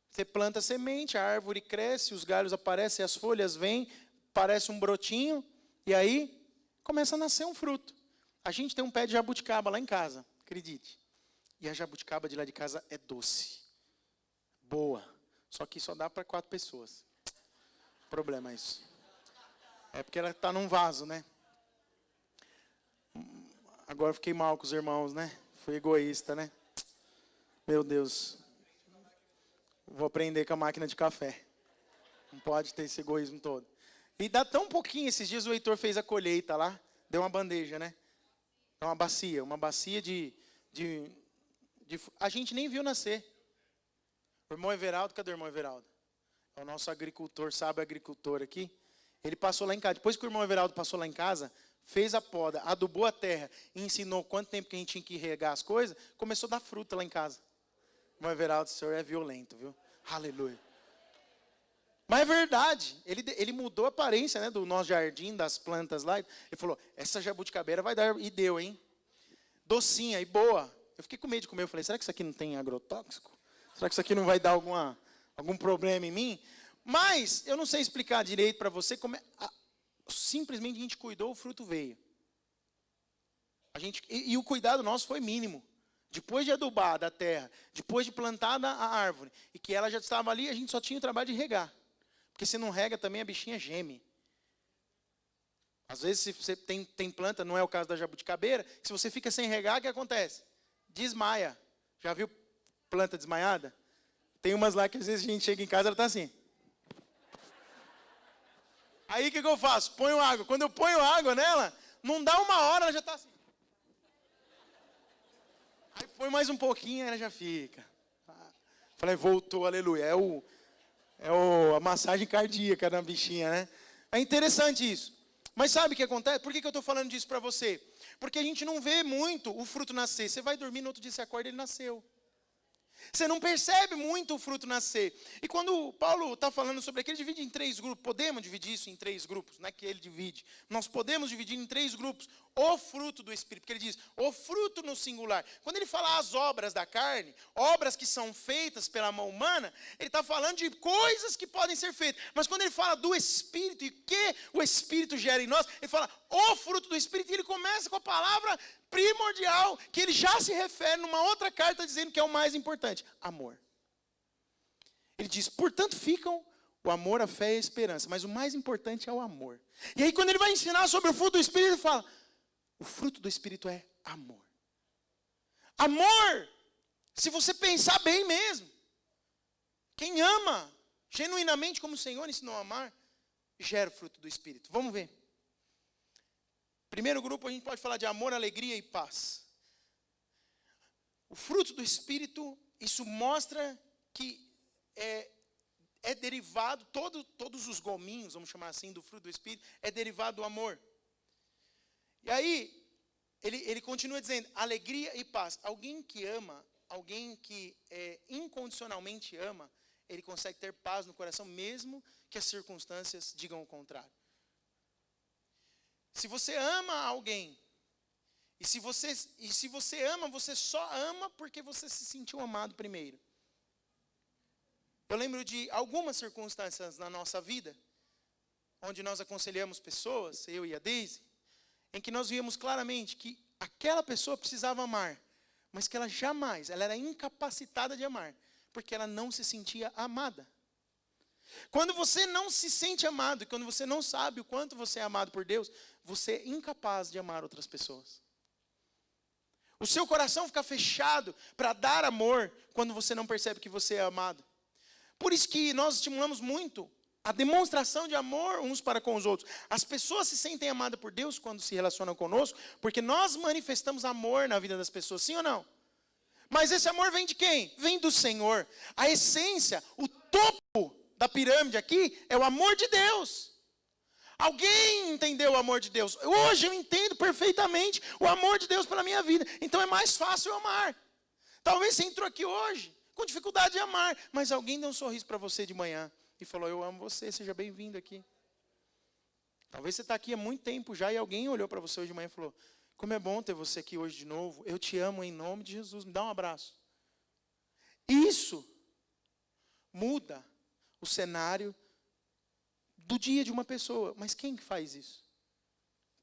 Você planta a semente, a árvore cresce, os galhos aparecem, as folhas vêm, parece um brotinho, e aí começa a nascer um fruto. A gente tem um pé de jabuticaba lá em casa, acredite. E a jabuticaba de lá de casa é doce. Boa. Só que só dá para 4 pessoas. Problema é isso. É porque ela está num vaso, né? Agora fiquei mal com os irmãos, né? Fui egoísta, né? Meu Deus. Vou aprender com a máquina de café. Não pode ter esse egoísmo todo. E dá tão pouquinho, esses dias o Heitor fez a colheita lá, deu uma bandeja, né? Uma bacia de a gente nem viu nascer. O irmão Everaldo, cadê o irmão Everaldo? É o nosso agricultor, sábio agricultor aqui. Ele passou lá em casa, depois que o irmão Everaldo passou lá em casa, fez a poda, adubou a terra e ensinou quanto tempo que a gente tinha que regar as coisas, começou a dar fruta lá em casa. O irmão Everaldo, o senhor é violento, viu? Aleluia. Mas é verdade, ele mudou a aparência, né, do nosso jardim, das plantas lá. Ele falou, essa jabuticabeira vai dar, e deu, hein? Docinha e boa. Eu fiquei com medo de comer, eu falei, será que isso aqui não tem agrotóxico? Será que isso aqui não vai dar algum problema em mim? Mas, eu não sei explicar direito para você como é. Simplesmente a gente cuidou, o fruto veio. E o cuidado nosso foi mínimo. Depois de adubar da terra, depois de plantar a árvore, e que ela já estava ali, a gente só tinha o trabalho de regar. Porque se não rega também a bichinha geme. Às vezes se você tem planta, não é o caso da jabuticabeira, se você fica sem regar, o que acontece? Desmaia. Já viu planta desmaiada? Tem umas lá que às vezes a gente chega em casa, ela está assim. Aí o que eu faço? Ponho água. Quando eu ponho água nela, não dá uma hora, ela já está assim. Aí põe mais um pouquinho, ela já fica. Falei, voltou, aleluia. A massagem cardíaca na bichinha, né? É interessante isso. Mas sabe o que acontece? Por que eu estou falando disso para você? Porque a gente não vê muito o fruto nascer. Você vai dormir, no outro dia você acorda, ele nasceu. Você não percebe muito o fruto nascer. E quando Paulo está falando sobre aquilo, ele divide em 3 grupos. Podemos dividir isso em 3 grupos. Não é que ele divide. Nós podemos dividir em 3 grupos. O fruto do Espírito. Porque ele diz, o fruto no singular. Quando ele fala as obras da carne, obras que são feitas pela mão humana, ele está falando de coisas que podem ser feitas. Mas quando ele fala do Espírito e que o Espírito gera em nós, ele fala o fruto do Espírito. E ele começa com a palavra primordial, que ele já se refere numa outra carta dizendo que é o mais importante, amor. Ele diz, portanto ficam o amor, a fé e a esperança, mas o mais importante é o amor. E aí quando ele vai ensinar sobre o fruto do Espírito, ele fala, o fruto do Espírito é amor. Amor, se você pensar bem mesmo, quem ama genuinamente como o Senhor ensinou a amar, gera o fruto do Espírito. Vamos ver. Primeiro grupo, a gente pode falar de amor, alegria e paz. O fruto do Espírito, isso mostra que é derivado, todos os gominhos, vamos chamar assim, do fruto do Espírito, é derivado do amor. E aí, ele continua dizendo, alegria e paz. Alguém que ama, alguém que incondicionalmente ama, ele consegue ter paz no coração, mesmo que as circunstâncias digam o contrário. Se você ama alguém, e se você ama, você só ama porque você se sentiu amado primeiro. Eu lembro de algumas circunstâncias na nossa vida, onde nós aconselhamos pessoas, eu e a Daisy, em que nós víamos claramente que aquela pessoa precisava amar, mas que ela era incapacitada de amar, porque ela não se sentia amada. Quando você não se sente amado, e quando você não sabe o quanto você é amado por Deus, você é incapaz de amar outras pessoas. O seu coração fica fechado para dar amor, quando você não percebe que você é amado. Por isso que nós estimulamos muito a demonstração de amor uns para com os outros. As pessoas se sentem amadas por Deus quando se relacionam conosco, porque nós manifestamos amor na vida das pessoas, sim ou não? Mas esse amor vem de quem? Vem do Senhor. A essência, o topo da pirâmide aqui é o amor de Deus. Alguém entendeu o amor de Deus? Hoje eu entendo perfeitamente o amor de Deus pela minha vida. Então é mais fácil eu amar. Talvez você entrou aqui hoje com dificuldade de amar, mas alguém deu um sorriso para você de manhã e falou, eu amo você, seja bem-vindo aqui. Talvez você está aqui há muito tempo já e alguém olhou para você hoje de manhã e falou, como é bom ter você aqui hoje de novo, eu te amo em nome de Jesus, me dá um abraço. Isso muda o cenário do dia de uma pessoa. Mas quem que faz isso?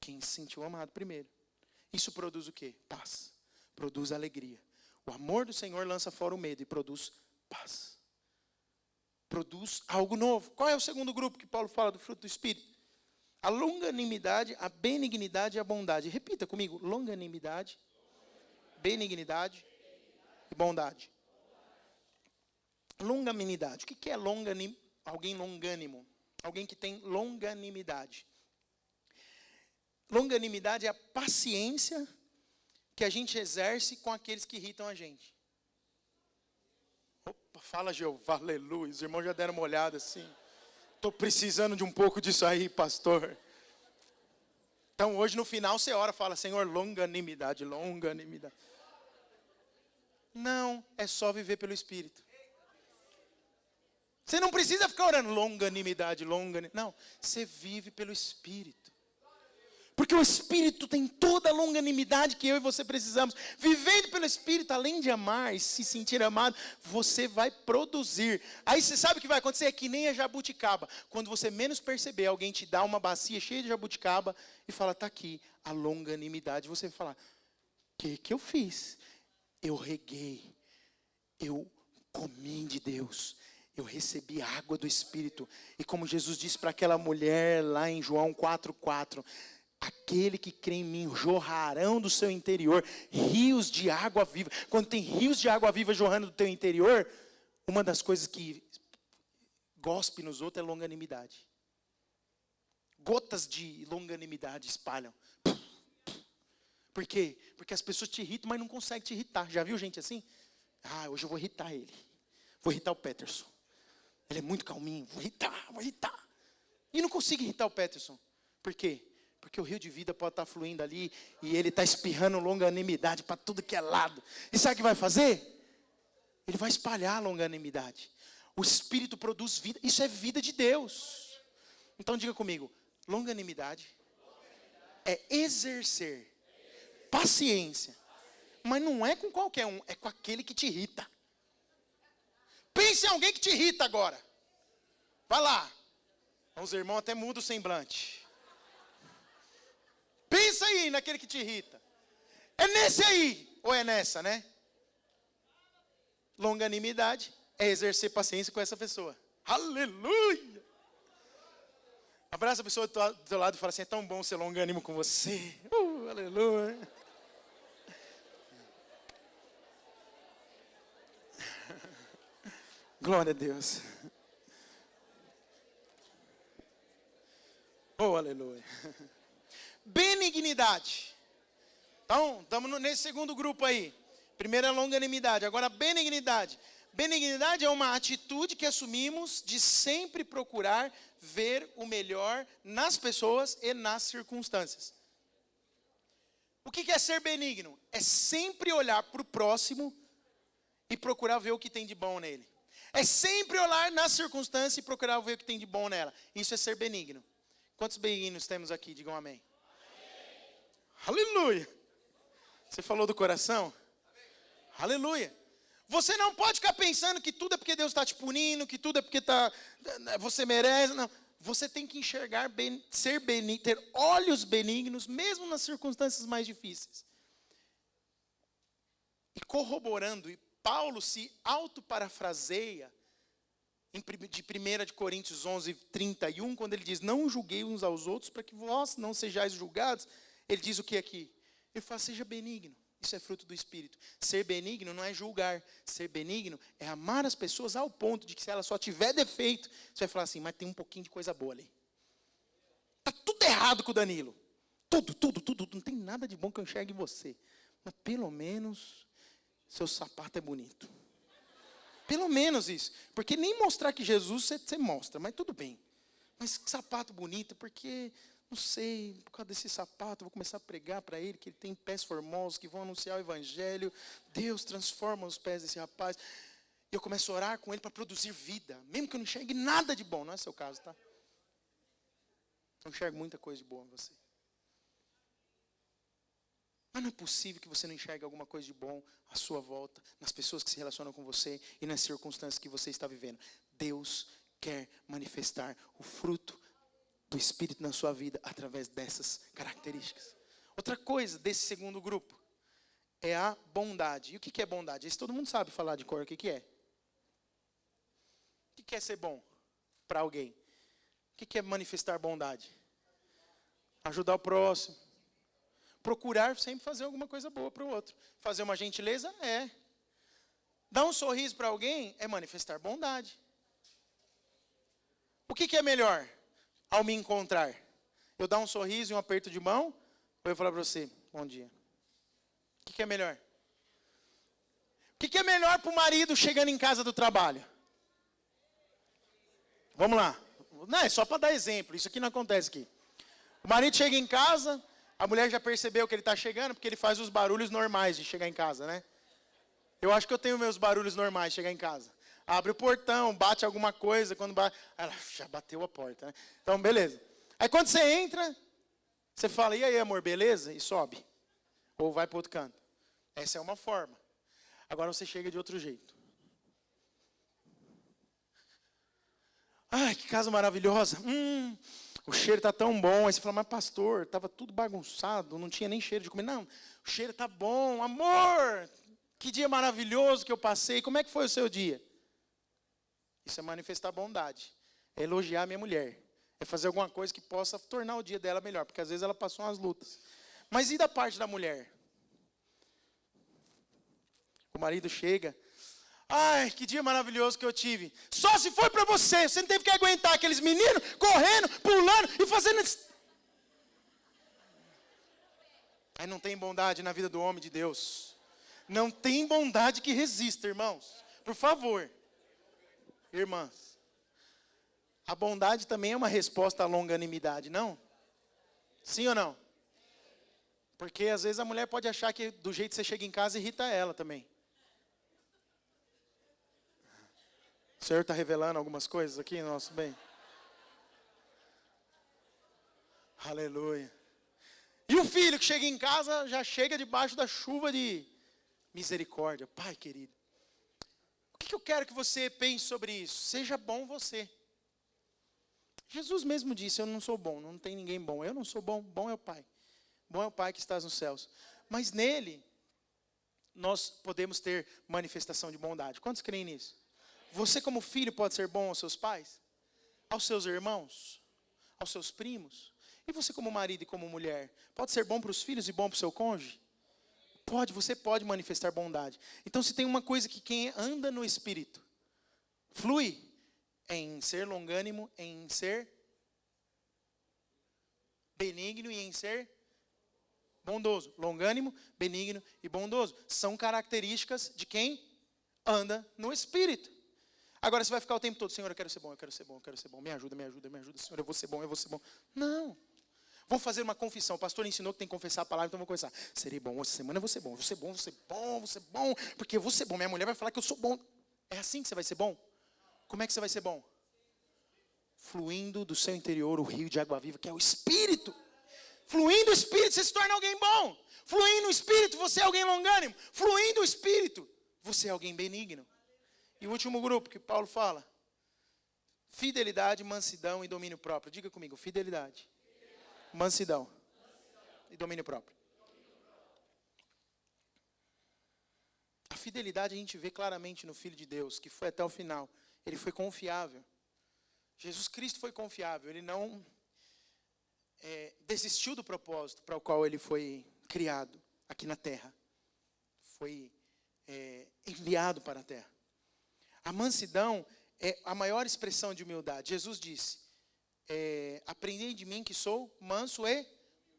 Quem se sentiu amado primeiro. Isso produz o quê? Paz. Produz alegria. O amor do Senhor lança fora o medo e produz paz. Produz algo novo. Qual é o segundo grupo que Paulo fala do fruto do Espírito? A longanimidade, a benignidade e a bondade. Repita comigo. Longanimidade, benignidade e bondade. Longanimidade. O que é alguém longânimo? Alguém que tem longanimidade. Longanimidade é a paciência que a gente exerce com aqueles que irritam a gente. Opa, fala Jeová, aleluia. Os irmãos já deram uma olhada assim. Estou precisando de um pouco disso aí, pastor. Então hoje no final você ora e fala, Senhor, longanimidade, longanimidade. Não, é só viver pelo Espírito. Você não precisa ficar orando longanimidade, longanimidade. Não, você vive pelo Espírito. Porque o Espírito tem toda a longanimidade que eu e você precisamos. Vivendo pelo Espírito, além de amar e se sentir amado, você vai produzir. Aí você sabe o que vai acontecer? É que nem a jabuticaba. Quando você menos perceber, alguém te dá uma bacia cheia de jabuticaba e fala, está aqui a longanimidade. Você vai falar, o que eu fiz? Eu reguei, eu comi de Deus. Eu recebi a água do Espírito. E como Jesus disse para aquela mulher lá em João 4,4, aquele que crê em mim jorrarão do seu interior rios de água viva. Quando tem rios de água viva jorrando do teu interior, uma das coisas que gospe nos outros é longanimidade. Gotas de longanimidade espalham. Por quê? Porque as pessoas te irritam, mas não conseguem te irritar. Já viu gente assim? Ah, hoje eu vou irritar ele. Vou irritar o Peterson. Ele é muito calminho. Vou irritar. E não consigo irritar o Peterson. Por quê? Porque o rio de vida pode estar fluindo ali e ele está espirrando longanimidade para tudo que é lado. E sabe o que vai fazer? Ele vai espalhar a longanimidade. O Espírito produz vida. Isso é vida de Deus. Então diga comigo. Longanimidade é exercer paciência. Mas não é com qualquer um. É com aquele que te irrita. Pense em alguém que te irrita agora. Vai lá. Os irmãos até mudam o semblante. Pensa aí naquele que te irrita. É nesse aí, ou é nessa, né? Longanimidade é exercer paciência com essa pessoa. Aleluia! Abraça a pessoa do teu lado e fala assim, é tão bom ser longânimo com você. Aleluia! Glória a Deus. Oh, aleluia. Benignidade. Então, estamos nesse segundo grupo aí. Primeiro é longanimidade, agora benignidade. Benignidade é uma atitude que assumimos de sempre procurar ver o melhor nas pessoas e nas circunstâncias. O que é ser benigno? É sempre olhar para o próximo e procurar ver o que tem de bom nele. É sempre olhar na circunstância e procurar ver o que tem de bom nela. Isso é ser benigno. Quantos benignos temos aqui? Digam amém. Aleluia. Você falou do coração? Aleluia. Você não pode ficar pensando que tudo é porque Deus está te punindo, que tudo é porque você merece. Não. Você tem que enxergar, ser benigno, ter olhos benignos, mesmo nas circunstâncias mais difíceis. E corroborando, e Paulo se autoparafraseia de 1 Coríntios 11, 31, quando ele diz, não julguei uns aos outros para que vós não sejais julgados. Ele diz o que aqui? Ele fala, seja benigno. Isso é fruto do Espírito. Ser benigno não é julgar. Ser benigno é amar as pessoas ao ponto de que se ela só tiver defeito, você vai falar assim, mas tem um pouquinho de coisa boa ali. Está tudo errado com o Danilo. Tudo. Não tem nada de bom que eu enxergue em você. Mas pelo menos, seu sapato é bonito. Pelo menos isso. Porque nem mostrar que Jesus você mostra, mas tudo bem. Mas que sapato bonito, porque... Não sei, por causa desse sapato, vou começar a pregar para ele, que ele tem pés formosos, que vão anunciar o evangelho. Deus transforma os pés desse rapaz. E eu começo a orar com ele para produzir vida. Mesmo que eu não enxergue nada de bom, não é seu caso, tá? Eu enxergo muita coisa de boa em você. Mas não é possível que você não enxergue alguma coisa de bom à sua volta, nas pessoas que se relacionam com você e nas circunstâncias que você está vivendo. Deus quer manifestar o fruto do Espírito na sua vida através dessas características. Outra coisa desse segundo grupo é a bondade. E o que é bondade? Isso todo mundo sabe falar de cor. O que é? O que é ser bom para alguém? O que é manifestar bondade? Ajudar o próximo. Procurar sempre fazer alguma coisa boa para o outro. Fazer uma gentileza? É. Dar um sorriso para alguém é manifestar bondade. O que é melhor? Ao me encontrar, eu dar um sorriso e um aperto de mão, ou eu falar para você, bom dia. O que é melhor? O que é melhor para o marido chegando em casa do trabalho? Vamos lá. Não, é só para dar exemplo, isso aqui não acontece aqui. O marido chega em casa, a mulher já percebeu que ele está chegando, porque ele faz os barulhos normais de chegar em casa, né? Eu acho que eu tenho meus barulhos normais de chegar em casa. Abre o portão, bate alguma coisa, quando bate... Ela já bateu a porta, né? Então, beleza. Aí quando você entra, você fala, e aí, amor, beleza? E sobe. Ou vai para outro canto. Essa é uma forma. Agora você chega de outro jeito. Ai, que casa maravilhosa. O cheiro está tão bom. Aí você fala, mas pastor, estava tudo bagunçado, não tinha nem cheiro de comida. Não, o cheiro está bom. Amor, que dia maravilhoso que eu passei. Como é que foi o seu dia? Isso é manifestar bondade. É elogiar a minha mulher. É fazer alguma coisa que possa tornar o dia dela melhor. Porque às vezes ela passou umas lutas. Mas e da parte da mulher? O marido chega. Ai, que dia maravilhoso que eu tive. Só se foi para você. Você não teve que aguentar aqueles meninos correndo, pulando e fazendo... Aí não tem bondade na vida do homem de Deus. Não tem bondade que resista, irmãos. Por favor. Irmãs, a bondade também é uma resposta à longanimidade, não? Sim ou não? Porque às vezes a mulher pode achar que do jeito que você chega em casa irrita ela também. O Senhor está revelando algumas coisas aqui no nosso bem? Aleluia. E o filho que chega em casa já chega debaixo da chuva de misericórdia. Pai querido. O que eu quero que você pense sobre isso? Seja bom você. Jesus mesmo disse, eu não sou bom, não tem ninguém bom. Eu não sou bom, bom é o Pai. Bom é o Pai que está nos céus. Mas nele, nós podemos ter manifestação de bondade. Quantos creem nisso? Você como filho pode ser bom aos seus pais? Aos seus irmãos? Aos seus primos? E você como marido e como mulher? Pode ser bom para os filhos e bom para o seu cônjuge? Pode, você pode manifestar bondade. Então se tem uma coisa que quem anda no Espírito flui em ser longânimo, em ser benigno e em ser bondoso. Longânimo, benigno e bondoso. São características de quem anda no Espírito. Agora você vai ficar o tempo todo, Senhor, eu quero ser bom, eu quero ser bom, eu quero ser bom. Me ajuda, Senhor, eu vou ser bom, eu vou ser bom. Não. Vou fazer uma confissão. O pastor ensinou que tem que confessar a palavra, então vou começar. Serei bom, essa semana eu vou ser bom, vou ser bom, vou ser bom, vou ser bom, porque eu vou ser bom. Minha mulher vai falar que eu sou bom. É assim que você vai ser bom? Como é que você vai ser bom? Fluindo do seu interior o rio de água viva, que é o Espírito. Fluindo o Espírito, você se torna alguém bom. Fluindo o Espírito, você é alguém longânimo. Fluindo o Espírito, você é alguém benigno. E o último grupo que Paulo fala: fidelidade, mansidão e domínio próprio. Diga comigo, fidelidade, mansidão e domínio próprio. A fidelidade a gente vê claramente no Filho de Deus, que foi até o final. Ele foi confiável. Jesus Cristo foi confiável. Ele não desistiu do propósito para o qual ele foi criado aqui na terra. Foi enviado para a terra. A mansidão é a maior expressão de humildade. Jesus disse: aprendei de mim que sou manso e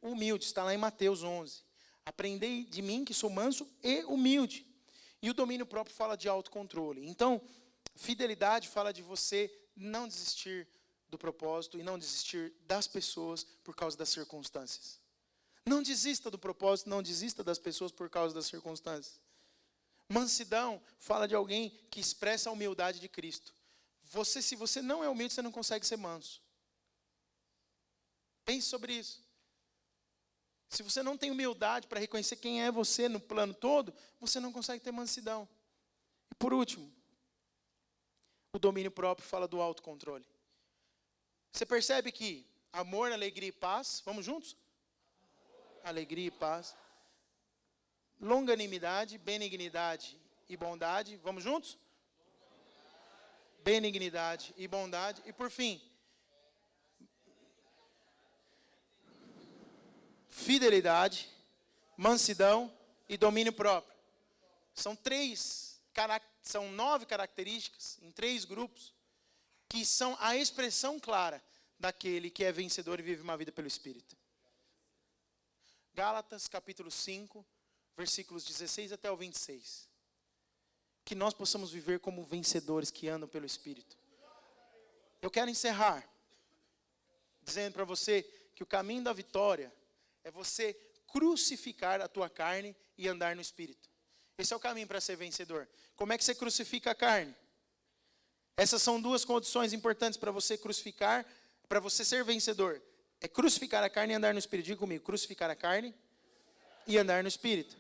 humilde. Está lá em Mateus 11. Aprendei de mim que sou manso e humilde. E o domínio próprio fala de autocontrole. Então, fidelidade fala de você não desistir do propósito e não desistir das pessoas por causa das circunstâncias. Não desista do propósito, não desista das pessoas por causa das circunstâncias. Mansidão fala de alguém que expressa a humildade de Cristo. Se você não é humilde, você não consegue ser manso. Pense sobre isso. Se você não tem humildade para reconhecer quem é você no plano todo, você não consegue ter mansidão. E por último, o domínio próprio fala do autocontrole. Você percebe que amor, alegria e paz, vamos juntos? Alegria e paz. Longanimidade, benignidade e bondade, vamos juntos? Benignidade e bondade. E por fim, fidelidade, mansidão e domínio próprio. São 9 características em 3 grupos que são a expressão clara daquele que é vencedor e vive uma vida pelo Espírito. Gálatas capítulo 5, versículos 16 até o 26. Que nós possamos viver como vencedores que andam pelo Espírito. Eu quero encerrar dizendo para você que o caminho da vitória é você crucificar a tua carne e andar no Espírito. Esse é o caminho para ser vencedor. Como é que você crucifica a carne? Essas são 2 condições importantes para você crucificar, para você ser vencedor. É crucificar a carne e andar no Espírito. Diga comigo, crucificar a carne e andar no Espírito.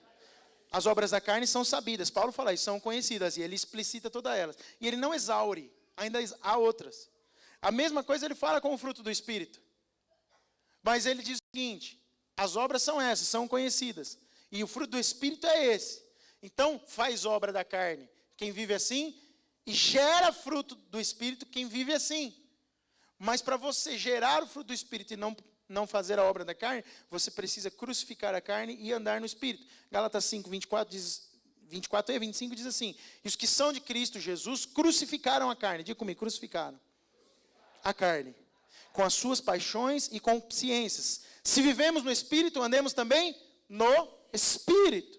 As obras da carne são sabidas. Paulo fala isso, são conhecidas. E ele explicita todas elas. E ele não exaure, ainda há outras. A mesma coisa ele fala com o fruto do Espírito. Mas ele diz o seguinte: as obras são essas, são conhecidas. E o fruto do Espírito é esse. Então, faz obra da carne quem vive assim, e gera fruto do Espírito quem vive assim. Mas para você gerar o fruto do Espírito e não fazer a obra da carne, você precisa crucificar a carne e andar no Espírito. Gálatas 5, 24 e 25 diz assim: e os que são de Cristo Jesus crucificaram a carne. Diga comigo, crucificaram a carne, com as suas paixões e consciências. Se vivemos no Espírito, andemos também no Espírito.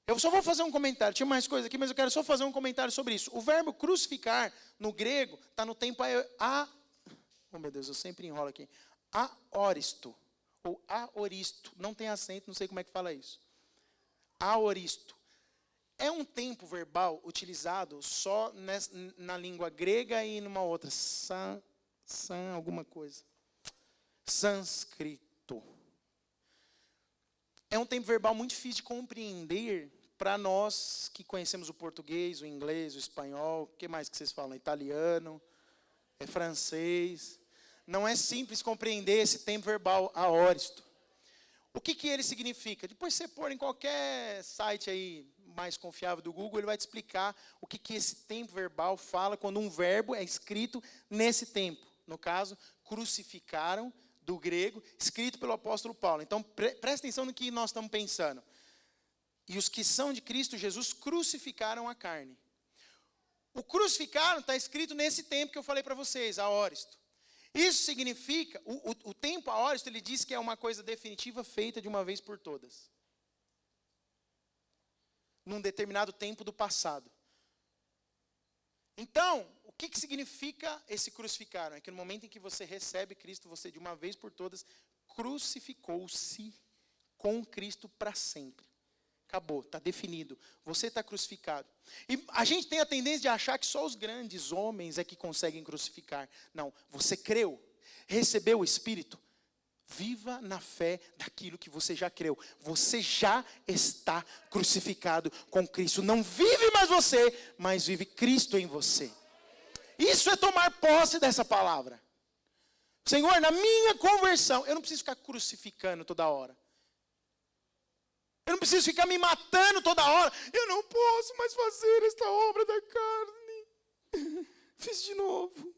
Eu só vou fazer um comentário, tinha mais coisa aqui, mas eu quero só fazer um comentário sobre isso. O verbo crucificar, no grego, está no tempo oh meu Deus, eu sempre enrolo aqui. Aoristo, ou aoristo, não tem acento, não sei como é que fala isso. Aoristo. É um tempo verbal utilizado só na língua grega e numa outra. Alguma coisa. Sânscrito. É um tempo verbal muito difícil de compreender para nós que conhecemos o português, o inglês, o espanhol, o que mais que vocês falam? Italiano, francês. Não é simples compreender esse tempo verbal aóristo. O que ele significa? Depois você pôr em qualquer site aí mais confiável do Google, ele vai te explicar o que esse tempo verbal fala quando um verbo é escrito nesse tempo. No caso, crucificaram, do grego, escrito pelo apóstolo Paulo. Então, presta atenção no que nós estamos pensando. E os que são de Cristo Jesus crucificaram a carne. O crucificaram está escrito nesse tempo que eu falei para vocês, aóristo. Isso significa, o tempo aóristo, ele diz que é uma coisa definitiva feita de uma vez por todas. Num determinado tempo do passado. Então, o que significa esse crucificaram? É que no momento em que você recebe Cristo, você de uma vez por todas crucificou-se com Cristo para sempre. Acabou, está definido. Você está crucificado. E a gente tem a tendência de achar que só os grandes homens é que conseguem crucificar. Não, você creu, recebeu o Espírito. Viva na fé daquilo que você já creu. Você já está crucificado com Cristo. Não vive mais você, mas vive Cristo em você. Isso é tomar posse dessa palavra. Senhor, na minha conversão, eu não preciso ficar crucificando toda hora. Eu não preciso ficar me matando toda hora. Eu não posso mais fazer esta obra da carne. Fiz de novo.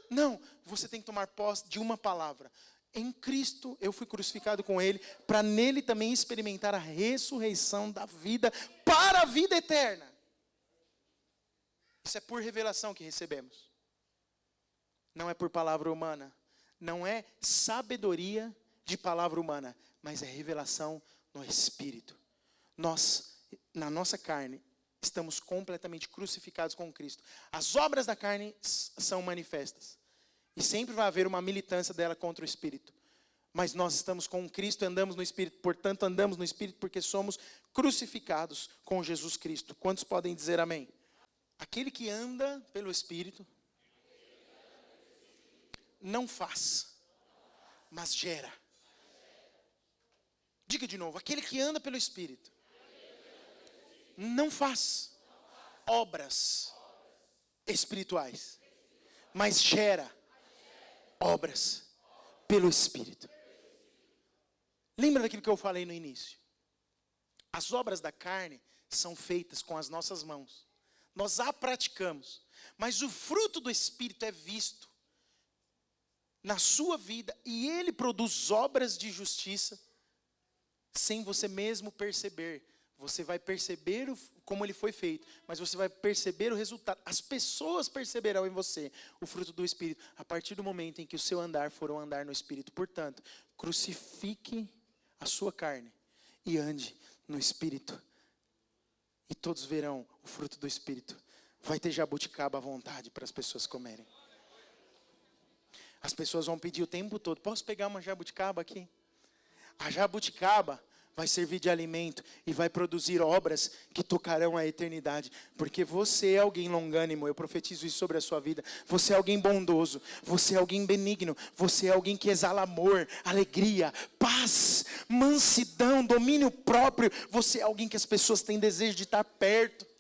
Não, você tem que tomar posse de uma palavra. Em Cristo eu fui crucificado com Ele, para nele também experimentar a ressurreição da vida para a vida eterna. Isso é por revelação que recebemos. Não é por palavra humana. Não é sabedoria de palavra humana, mas é revelação no Espírito. Nós, na nossa carne, estamos completamente crucificados com Cristo. As obras da carne são manifestas. E sempre vai haver uma militância dela contra o Espírito. Mas nós estamos com Cristo e andamos no Espírito. Portanto, andamos no Espírito porque somos crucificados com Jesus Cristo. Quantos podem dizer amém? Aquele que anda pelo Espírito não faz, mas gera. Diga de novo, aquele que anda pelo Espírito não faz obras espirituais, mas gera obras pelo Espírito. Lembra daquilo que eu falei no início? As obras da carne são feitas com as nossas mãos. Nós a praticamos, mas o fruto do Espírito é visto na sua vida e ele produz obras de justiça sem você mesmo perceber. Você vai perceber como ele foi feito, mas você vai perceber o resultado. As pessoas perceberão em você o fruto do Espírito a partir do momento em que o seu andar for um andar no Espírito. Portanto, crucifique a sua carne e ande no Espírito. E todos verão o fruto do Espírito. Vai ter jabuticaba à vontade para as pessoas comerem. As pessoas vão pedir o tempo todo: posso pegar uma jabuticaba aqui? A jabuticaba vai servir de alimento e vai produzir obras que tocarão a eternidade. Porque você é alguém longânimo, eu profetizo isso sobre a sua vida. Você é alguém bondoso, você é alguém benigno, você é alguém que exala amor, alegria, paz, mansidão, domínio próprio. Você é alguém que as pessoas têm desejo de estar perto.